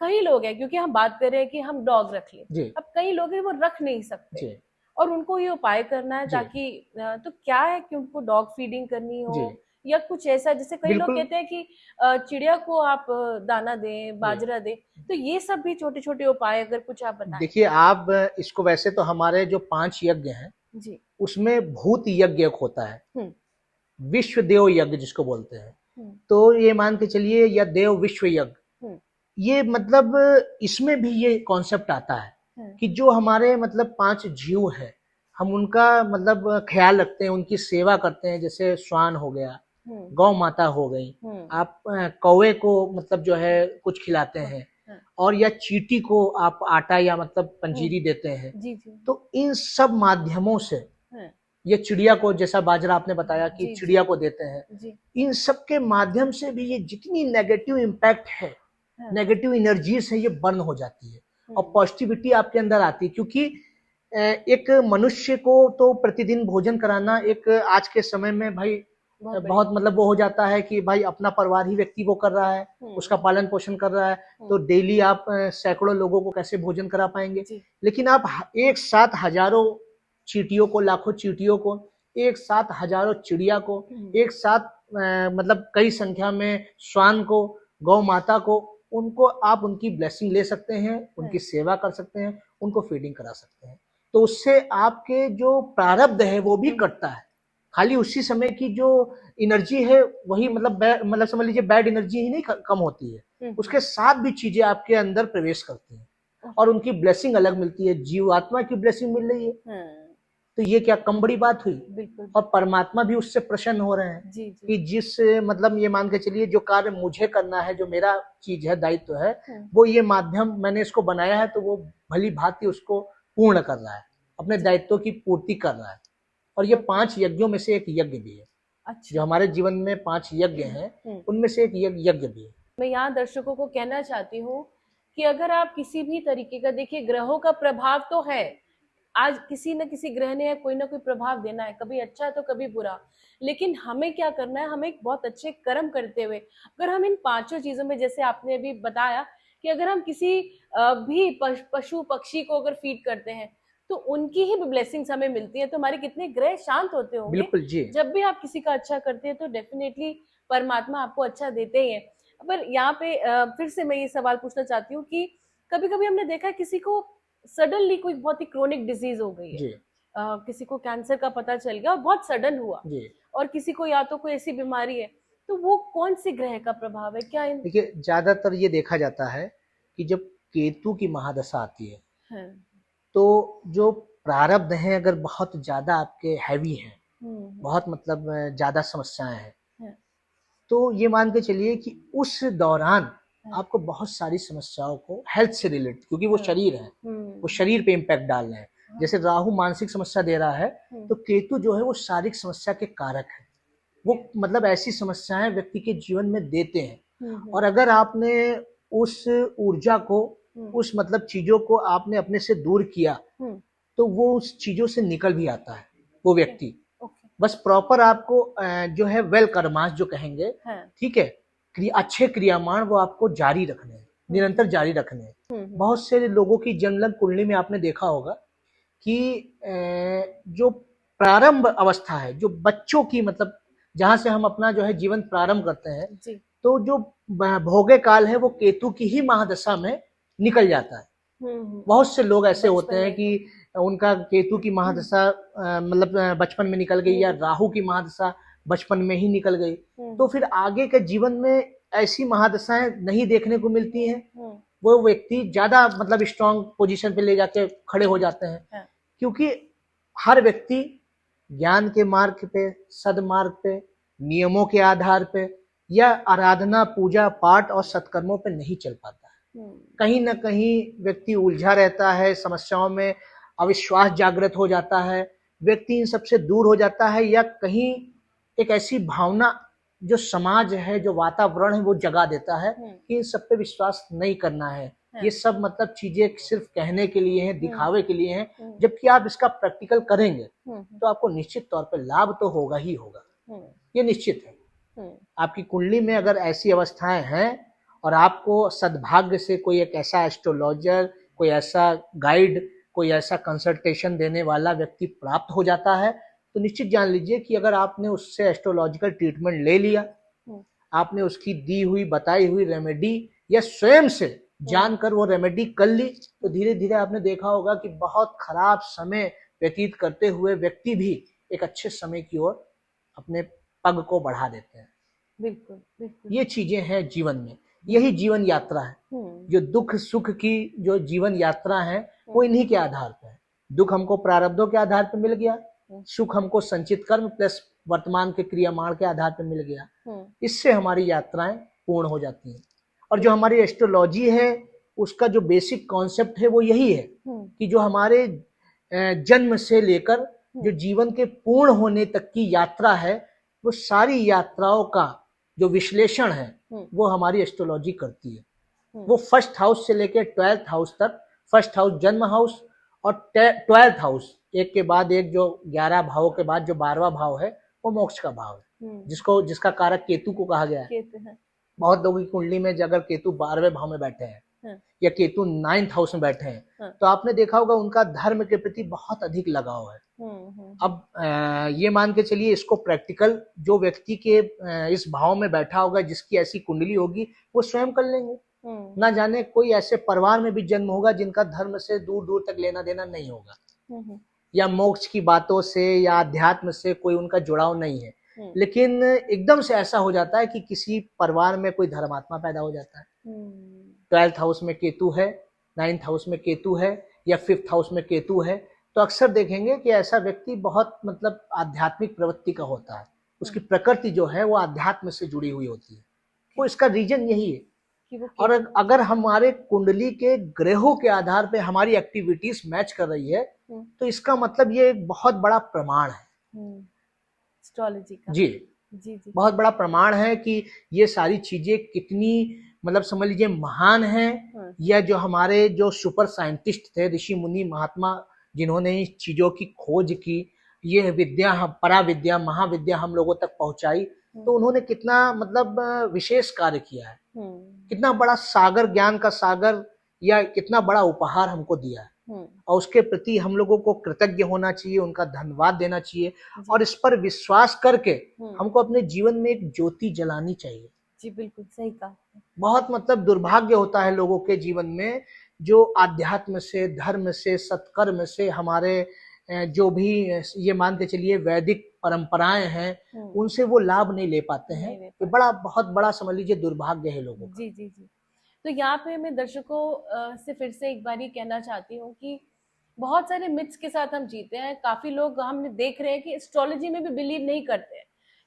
Speaker 1: कई लोग हैं, क्योंकि हम बात कर रहे हैं कि हम डॉग रख लें,
Speaker 2: जी।
Speaker 1: अब कई लोग हैं वो रख नहीं सकते
Speaker 2: जी।
Speaker 1: और उनको ये उपाय करना है
Speaker 2: जी।
Speaker 1: ताकि तो क्या है कि उनको डॉग फीडिंग करनी हो
Speaker 2: जी।
Speaker 1: या कुछ ऐसा, जैसे कई लोग
Speaker 2: बिल्कुल।
Speaker 1: कहते हैं कि चिड़िया को आप दाना दें, बाजरा दें, तो ये सब भी छोटे छोटे उपाय अगर कुछ आप बताएं।
Speaker 2: देखिए, आप इसको, वैसे तो हमारे जो 5 यज्ञ हैं
Speaker 1: जी,
Speaker 2: उसमें भूत यज्ञ एक होता है,
Speaker 1: हम्म,
Speaker 2: विश्व देव यज्ञ जिसको बोलते हैं।
Speaker 1: हम्म,
Speaker 2: तो ये मान के चलिए, या देव विश्व यज्ञ,
Speaker 1: हम्म,
Speaker 2: ये मतलब इसमें भी ये कॉन्सेप्ट आता है
Speaker 1: हम्म,
Speaker 2: कि जो हमारे मतलब 5 जीव है, हम उनका मतलब ख्याल रखते हैं, उनकी सेवा करते हैं। जैसे श्वान हो गया, गौ माता हो गई, आप कौवे को मतलब जो है कुछ खिलाते हैं, और या चींटी को आप आटा या मतलब पंजीरी देते हैं।
Speaker 1: जी जी,
Speaker 2: तो इन सब माध्यमों से,
Speaker 1: हाँ,
Speaker 2: ये चिड़िया को, जैसा बाजरा आपने बताया कि
Speaker 1: जी,
Speaker 2: चिड़िया को देते हैं,
Speaker 1: जी,
Speaker 2: इन सब के माध्यम से भी ये जितनी नेगेटिव इम्पैक्ट है,
Speaker 1: हाँ,
Speaker 2: नेगेटिव एनर्जीज है, ये बर्न हो जाती है और
Speaker 1: हम्म,
Speaker 2: पॉजिटिविटी आपके अंदर आती है। क्योंकि एक मनुष्य को तो प्रतिदिन भोजन कराना एक आज के समय में भाई
Speaker 1: बहुत
Speaker 2: बहुत मतलब वो हो जाता है कि भाई अपना परिवार ही व्यक्ति वो कर रहा है, उसका पालन पोषण कर रहा है, तो डेली आप सैकड़ों लोगों को कैसे भोजन करा पाएंगे।
Speaker 1: जी,
Speaker 2: लेकिन आप एक साथ हजारों चींटियों को, लाखों चींटियों को, एक साथ हजारों चिड़िया को, एक साथ मतलब कई संख्या में श्वान को, गौ माता को, उनको आप उनकी ब्लेसिंग ले सकते हैं, उनकी सेवा कर सकते हैं, उनको फीडिंग करा सकते हैं। तो उससे आपके जो प्रारब्ध है वो भी कटता है। खाली उसी समय की जो एनर्जी है वही मतलब समझ लीजिए बैड एनर्जी ही नहीं कम होती है, उसके साथ भी चीजें आपके अंदर प्रवेश करती हैं और उनकी ब्लेसिंग अलग मिलती है, जीवात्मा की ब्लेसिंग मिल रही है। तो ये क्या कम बड़ी बात हुई?
Speaker 1: बिल्कुल।
Speaker 2: और परमात्मा भी उससे प्रसन्न हो रहे हैं
Speaker 1: जी, जी,
Speaker 2: कि जिस मतलब ये मान के चलिए जो कार्य मुझे करना है, जो मेरा चीज है, दायित्व है, वो ये माध्यम मैंने इसको बनाया है, तो वो भली भांति उसको पूर्ण कर रहा है, अपने दायित्व की पूर्ति कर रहा है। और ये 5 यज्ञों में से एक यज्ञ भी है।
Speaker 1: अच्छा,
Speaker 2: जो हमारे जीवन में 5 यज्ञ हैं, उनमें से एक यज्ञ भी है।
Speaker 1: मैं यहाँ दर्शकों को कहना चाहती हूँ कि अगर आप किसी भी तरीके का, देखिए ग्रहों का प्रभाव तो है, आज किसी न किसी ग्रह ने कोई ना कोई प्रभाव देना है, कभी अच्छा तो कभी बुरा, लेकिन हमें क्या करना है, हमें एक बहुत अच्छे कर्म करते हुए अगर हम इन पांचों चीजों में, जैसे आपने अभी बताया कि अगर हम किसी भी पशु पक्षी को अगर फीड करते हैं तो उनकी ही ब्लेसिंग्स हमें मिलती है, तो हमारे कितने ग्रह शांत होते होंगे।
Speaker 2: बिल्कुल जी।
Speaker 1: जब भी आप किसी का अच्छा करते हैं तो डेफिनेटली परमात्मा आपको अच्छा देते ही है। पर यहाँ पे फिर से मैं ये सवाल पूछना चाहती हूँ कि कभी कभी हमने देखा है किसी को सडनली कोई बहुत ही क्रोनिक डिजीज हो गई है,
Speaker 2: जी
Speaker 1: किसी को कैंसर का पता चल गया और बहुत सडन हुआ,
Speaker 2: जी।
Speaker 1: और किसी को या तो कोई ऐसी बीमारी है, तो वो कौन सी ग्रह का प्रभाव है क्या इन?
Speaker 2: देखिए, ज्यादातर ये देखा जाता है कि जब केतु की महादशा आती है
Speaker 1: हाँ,
Speaker 2: तो जो प्रारब्ध हैं अगर बहुत ज्यादा आपके हैवी हैं, बहुत मतलब ज्यादा समस्याएं हैं,
Speaker 1: हाँ,
Speaker 2: तो ये मान के चलिए कि उस दौरान
Speaker 1: हाँ,
Speaker 2: आपको बहुत सारी समस्याओं को हेल्थ से रिलेटेड, क्योंकि वो
Speaker 1: हाँ,
Speaker 2: शरीर है, वो शरीर पे इम्पैक्ट डाल रहे हैं। जैसे राहु मानसिक समस्या दे रहा है, तो केतु जो है वो शारीरिक समस्या के कारक है। वो मतलब ऐसी समस्याएं व्यक्ति के जीवन में देते हैं, और अगर आपने उस ऊर्जा को, उस मतलब चीजों को आपने अपने से दूर किया तो वो उस चीजों से निकल भी आता है वो व्यक्ति। बस प्रॉपर आपको जो है वेल कर्मास जो कहेंगे, ठीक है, अच्छे क्रियामान वो आपको जारी रखने हैं, निरंतर जारी रखने हैं। बहुत से लोगों की जन्म कुंडली में आपने देखा होगा कि जो प्रारंभ अवस्था है, जो बच्चों की मतलब जहां से हम अपना जो है जीवन प्रारंभ करते हैं, तो जो भोगे काल है वो केतु की ही महादशा में निकल जाता है। बहुत से लोग ऐसे होते हैं कि उनका केतु की महादशा मतलब बचपन में निकल गई, या राहु की महादशा बचपन में ही निकल गई, तो फिर आगे के जीवन में ऐसी महादशाएं नहीं देखने को मिलती हैं। वो व्यक्ति ज्यादा मतलब स्ट्रांग पोजीशन पे ले जाके खड़े हो जाते हैं, क्योंकि हर व्यक्ति ज्ञान के मार्ग पे, सदमार्ग पे, नियमों के आधार पे, या आराधना पूजा पाठ और सत्कर्मों पे नहीं चल पाता है। कहीं ना कहीं व्यक्ति उलझा रहता है, समस्याओं में अविश्वास जागृत हो जाता है, व्यक्ति इन सबसे दूर हो जाता है, या कहीं एक ऐसी भावना जो समाज है, जो वातावरण है वो जगा देता है कि इन सब पे विश्वास नहीं करना है, ये सब मतलब चीजें सिर्फ कहने के लिए हैं, दिखावे के लिए हैं। जबकि आप इसका प्रैक्टिकल करेंगे तो आपको निश्चित तौर पे लाभ तो होगा ही होगा, ये निश्चित है। आपकी कुंडली में अगर ऐसी अवस्थाएं हैं और आपको सद्भाग्य से कोई एक ऐसा एस्ट्रोलॉजर, कोई ऐसा गाइड, कोई ऐसा कंसल्टेशन देने वाला व्यक्ति प्राप्त हो जाता है, तो निश्चित जान लीजिए कि अगर आपने उससे एस्ट्रोलॉजिकल ट्रीटमेंट ले लिया, आपने उसकी दी हुई बताई हुई रेमेडी या स्वयं से जानकर वो रेमेडी कर ली, तो धीरे धीरे आपने देखा होगा कि बहुत खराब समय व्यतीत करते हुए व्यक्ति भी एक अच्छे समय की ओर अपने पग को बढ़ा देते हैं।
Speaker 1: बिल्कुल बिल्कुल,
Speaker 2: ये चीजें हैं जीवन में, यही जीवन यात्रा है। जो दुख सुख की जो जीवन यात्रा है वो इन्हीं के आधार पर है। दुख हमको प्रारब्धों के आधार पर मिल गया, सुख हमको संचित कर्म प्लस वर्तमान के क्रियामाण के आधार पर मिल गया। इससे हमारी यात्राएं पूर्ण हो जाती हैं। और जो हमारी एस्ट्रोलॉजी है उसका जो बेसिक कॉन्सेप्ट है वो यही है कि जो हमारे जन्म से लेकर जो जीवन के पूर्ण होने तक की यात्रा है, वो सारी यात्राओं का जो विश्लेषण है वो हमारी एस्ट्रोलॉजी करती है। वो फर्स्ट हाउस से लेकर 12th हाउस तक, फर्स्ट हाउस जन्म हाउस और 12th हाउस, एक के बाद एक, जो 11 भावों के बाद जो 12वां भाव है वो मोक्ष का भाव है, जिसका कारक केतु को कहा गया है। बहुत लोगों की कुंडली में अगर केतु 12वें भाव में बैठे हैं या केतु 9th हाउस में बैठे हैं, तो आपने देखा होगा उनका धर्म के प्रति बहुत अधिक लगाव है। अब ये मान के चलिए, इसको प्रैक्टिकल जो व्यक्ति के इस भाव में बैठा होगा, जिसकी ऐसी कुंडली होगी, वो स्वयं कर लेंगे। ना जाने कोई ऐसे परिवार में भी जन्म होगा जिनका धर्म से दूर दूर तक लेना देना नहीं होगा, या मोक्ष की बातों से या अध्यात्म से कोई उनका जुड़ाव नहीं है, लेकिन एकदम से ऐसा हो जाता है कि किसी परिवार में कोई धर्मात्मा पैदा हो जाता है। 12th हाउस में केतु है, 9th हाउस में केतु है, या 5th हाउस में केतु है, तो अक्सर देखेंगे कि ऐसा व्यक्ति बहुत मतलब आध्यात्मिक प्रवृत्ति का होता है। उसकी प्रकृति जो है वो आध्यात्म से जुड़ी हुई होती है। वो इसका रीजन यही है। और अगर हमारे कुंडली के ग्रहों के आधार पे हमारी एक्टिविटीज मैच कर रही है, तो इसका मतलब ये एक बहुत बड़ा प्रमाण है
Speaker 1: एस्ट्रोलॉजी का।
Speaker 2: जी जी, बहुत बड़ा प्रमाण है कि ये सारी चीजें कितनी मतलब समझ लीजिए महान हैं, या जो हमारे जो सुपर साइंटिस्ट थे, ऋषि मुनि महात्मा, जिन्होंने इस चीजों की खोज की, ये विद्या, परा विद्या, महाविद्या हम लोगों तक पहुंचाई, तो उन्होंने कितना मतलब विशेष कार्य किया है, कितना बड़ा सागर, ज्ञान का सागर या कितना बड़ा उपहार हमको दिया है। और उसके प्रति हम लोगों को कृतज्ञ होना चाहिए, उनका धन्यवाद देना चाहिए और इस पर विश्वास करके हमको अपने जीवन में एक ज्योति जलानी चाहिए।
Speaker 1: जी बिल्कुल सही कहा।
Speaker 2: बहुत मतलब दुर्भाग्य होता है लोगों के जीवन में जो आध्यात्म से, धर्म से, सत्कर्म से, हमारे जो भी ये मान के चलिए वैदिक परंपराएं हैं, उनसे वो लाभ नहीं ले पाते हैं। ये बड़ा, बहुत बड़ा समझ लीजिए दुर्भाग्य है लोगों का।
Speaker 1: जी जी जी। तो यहाँ पे मैं दर्शकों से फिर से एक बार ये कहना चाहती हूँ कि बहुत सारे मिथ्स के साथ हम जीते हैं। काफी लोग हमने देख रहे हैं कि एस्ट्रोलॉजी में भी बिलीव नहीं करते हैं,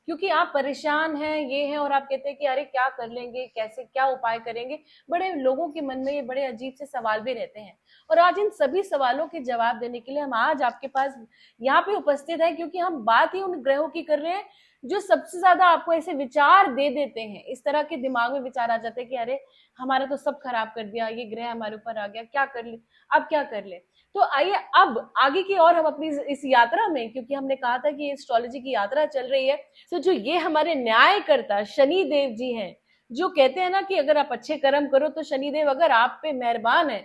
Speaker 1: क्योंकि आप परेशान हैं, ये हैं, और आप कहते हैं कि अरे क्या कर लेंगे, कैसे, क्या उपाय करेंगे। बड़े लोगों के मन में ये बड़े अजीब से सवाल भी रहते हैं, और आज इन सभी सवालों के जवाब देने के लिए हम आज आपके पास यहाँ पे उपस्थित हैं, क्योंकि हम बात ही उन ग्रहों की कर रहे हैं जो सबसे ज्यादा आपको ऐसे विचार दे देते हैं। इस तरह के दिमाग में विचार आ जाते हैं कि अरे हमारा तो सब खराब कर दिया, ये ग्रह हमारे ऊपर आ गया, क्या कर ले, अब क्या कर ले। तो आइए अब आगे की और हम अपनी इस यात्रा में, क्योंकि हमने कहा था कि एस्ट्रोलॉजी की यात्रा चल रही है, तो जो ये हमारे न्यायकर्ता शनि देव जी हैं, जो कहते हैं ना कि अगर आप अच्छे कर्म करो तो शनि देव अगर आप पे मेहरबान है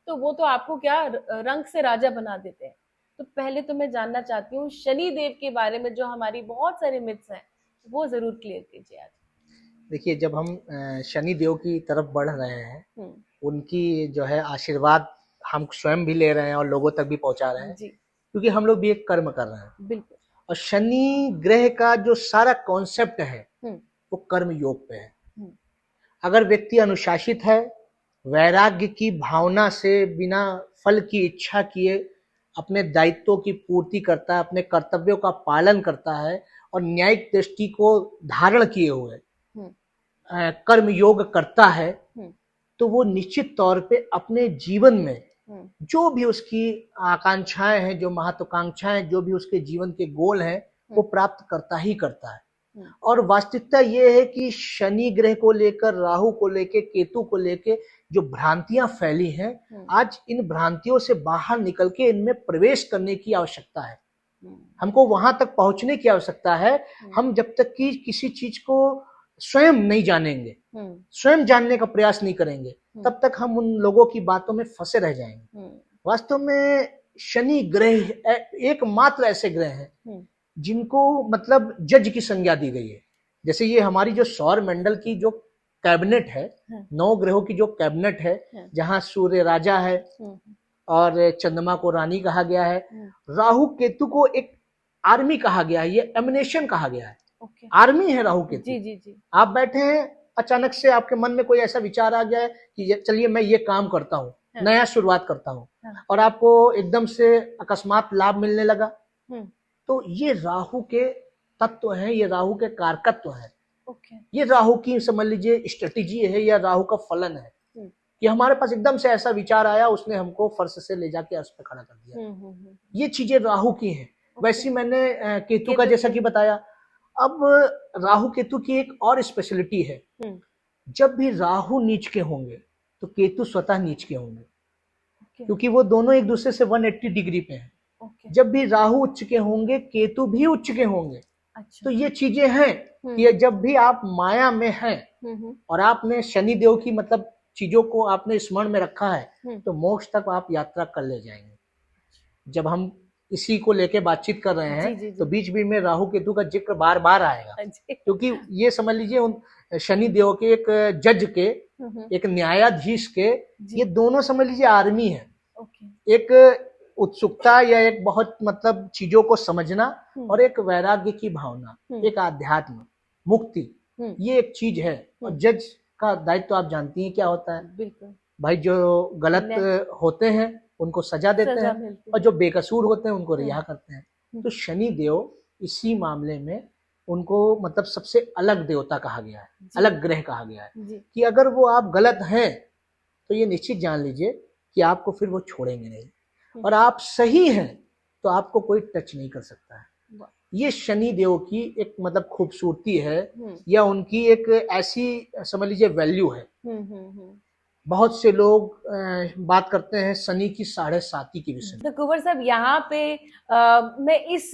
Speaker 1: तो वो तो आपको क्या रंग से राजा बना देते हैं। तो पहले तो मैं जानना चाहती हूँ शनि देव के बारे में, जो हमारी बहुत सारे मिथ्स हैं, वो जरूर क्लियर कीजिए आज।
Speaker 2: देखिए, जब हम शनि देव की तरफ बढ़ रहे हैं, उनकी जो है आशीर्वाद हम स्वयं भी ले रहे हैं और लोगों तक भी पहुंचा रहे हैं, क्योंकि हम लोग भी एक कर्म कर रहे हैं।
Speaker 1: बिल्कुल।
Speaker 2: और शनि ग्रह का जो सारा कॉन्सेप्ट है वो कर्म योग पे है। अगर व्यक्ति अनुशासित है, वैराग्य की भावना से, बिना फल की इच्छा किए अपने दायित्वों की पूर्ति करता है, अपने कर्तव्यों का पालन करता है और न्यायिक दृष्टि को धारण किए हुए कर्म योग करता है, तो वो निश्चित तौर पे अपने जीवन में जो भी उसकी आकांक्षाएं हैं, जो महत्वाकांक्षाएं, जो भी उसके जीवन के गोल हैं, वो प्राप्त करता ही करता है। और वास्तविकता ये है कि शनि ग्रह को लेकर, राहु को लेकर, केतु को लेकर जो भ्रांतियां फैली हैं, आज इन भ्रांतियों से बाहर निकल के इनमें प्रवेश करने की आवश्यकता है। हमको वहां तक पहुंचने की आवश्यकता है। हम जब तक कि किसी चीज को स्वयं नहीं जानेंगे, स्वयं जानने का प्रयास नहीं करेंगे, तब तक हम उन लोगों की बातों में फंसे रह जाएंगे। वास्तव में शनि ग्रह एकमात्र ऐसे ग्रह हैं जिनको मतलब जज की संज्ञा दी गई है। जैसे ये हमारी जो सौर मंडल की जो कैबिनेट है, 9 ग्रहों की जो कैबिनेट है, जहां सूर्य राजा है और चंद्रमा को रानी कहा गया है, राहु केतु को एक आर्मी कहा गया है, ये एमिनेशन कहा गया है। आर्मी है राहु केतु।
Speaker 1: जी जी जी।
Speaker 2: आप बैठे हैं, अचानक से आपके मन में कोई ऐसा विचार आ गया है कि चलिए मैं ये काम करता हूँ, नया शुरुआत करता हूँ, और आपको एकदम से अकस्मात लाभ मिलने लगा, तो ये राहु के तत्व हैं, ये राहु के कारकत्व हैं। ये राहु की समझ लीजिए स्ट्रेटेजी है या राहु का फलन है कि हमारे पास एकदम से ऐसा विचार आया, उसने हमको फर्श से ले जाके अर्श पे खड़ा कर दिया। ये चीजें राहु की हैं। वैसे मैंने केतु का जैसा कि बताया। अब राहु केतु की एक और स्पेशलिटी है, जब भी राहु नीच के होंगे तो केतु स्वतः नीच के होंगे, क्योंकि वो दोनों एक दूसरे से 180 डिग्री पे हैं। जब भी राहु उच्च के होंगे, केतु भी उच्च के होंगे। तो ये चीजें हैं कि जब भी आप माया में हैं और आपने शनि देव की मतलब चीजों को आपने स्मरण में रखा है, तो मोक्ष तक आप यात्रा कर ले जाएंगे। जब हम इसी को लेके बातचीत कर रहे हैं, जी। तो बीच बीच में राहु केतु का जिक्र बार बार आएगा, क्योंकि ये समझ लीजिए उन शनि देव के एक जज के, एक न्यायाधीश के, ये दोनों समझ लीजिए आर्मी है। एक उत्सुकता या एक बहुत मतलब चीजों को समझना और एक वैराग्य की भावना, एक आध्यात्म मुक्ति, ये एक चीज है। और जज का दायित्व आप जानती हैं क्या होता है। बिल्कुल भाई, जो गलत होते हैं उनको सजा देते हैं और जो बेकसूर होते हैं उनको रिहा करते हैं। तो शनि देव इसी मामले में उनको मतलब सबसे अलग देवता कहा गया है, अलग ग्रह कहा गया है कि अगर वो आप गलत हैं तो ये निश्चित जान लीजिए कि आपको फिर वो छोड़ेंगे नहीं, और आप सही हैं तो आपको कोई टच नहीं कर सकता है। ये शनि देव की एक मतलब खूबसूरती है, या उनकी एक ऐसी समझ लीजिए वैल्यू है बहुत से लोग बात करते हैं शनि की 7.5 के विषय में।
Speaker 1: तो कुंवर साहब यहाँ पे मैं इस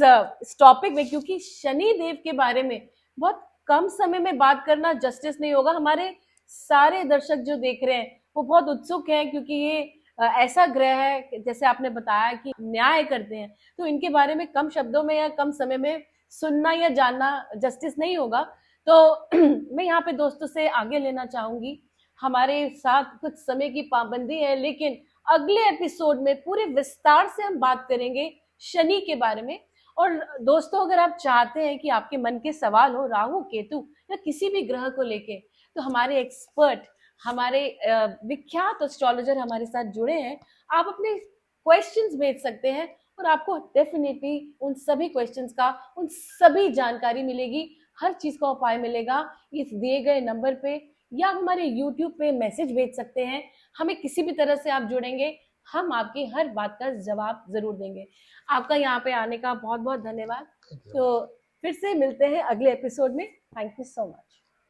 Speaker 1: टॉपिक में, क्योंकि शनि देव के बारे में बहुत कम समय में बात करना जस्टिस नहीं होगा। हमारे सारे दर्शक जो देख रहे हैं वो बहुत उत्सुक हैं, क्योंकि ये ऐसा ग्रह है जैसे आपने बताया कि न्याय करते हैं, तो इनके बारे में कम शब्दों में या कम समय में सुनना या जानना जस्टिस नहीं होगा। तो मैं यहाँ पे दोस्तों से आगे लेना चाहूंगी। हमारे साथ कुछ समय की पाबंदी है, लेकिन अगले एपिसोड में पूरे विस्तार से हम बात करेंगे शनि के बारे में। और दोस्तों, अगर आप चाहते हैं कि आपके मन के सवाल हो राहु केतु या किसी भी ग्रह को लेके, तो हमारे एक्सपर्ट, हमारे विख्यात एस्ट्रोलॉजर हमारे साथ जुड़े हैं। आप अपने क्वेश्चंस भेज सकते हैं और आपको डेफिनेटली उन सभी क्वेश्चंस का, उन सभी जानकारी मिलेगी, हर चीज का उपाय मिलेगा इस दिए गए नंबर पे, या आप हमारे YouTube पे मैसेज भेज सकते हैं। हमें किसी भी तरह से आप जुड़ेंगे, हम आपकी हर बात का जवाब जरूर देंगे। आपका यहाँ पे आने का बहुत बहुत धन्यवाद। तो फिर से मिलते हैं अगले एपिसोड में। Thank you so much.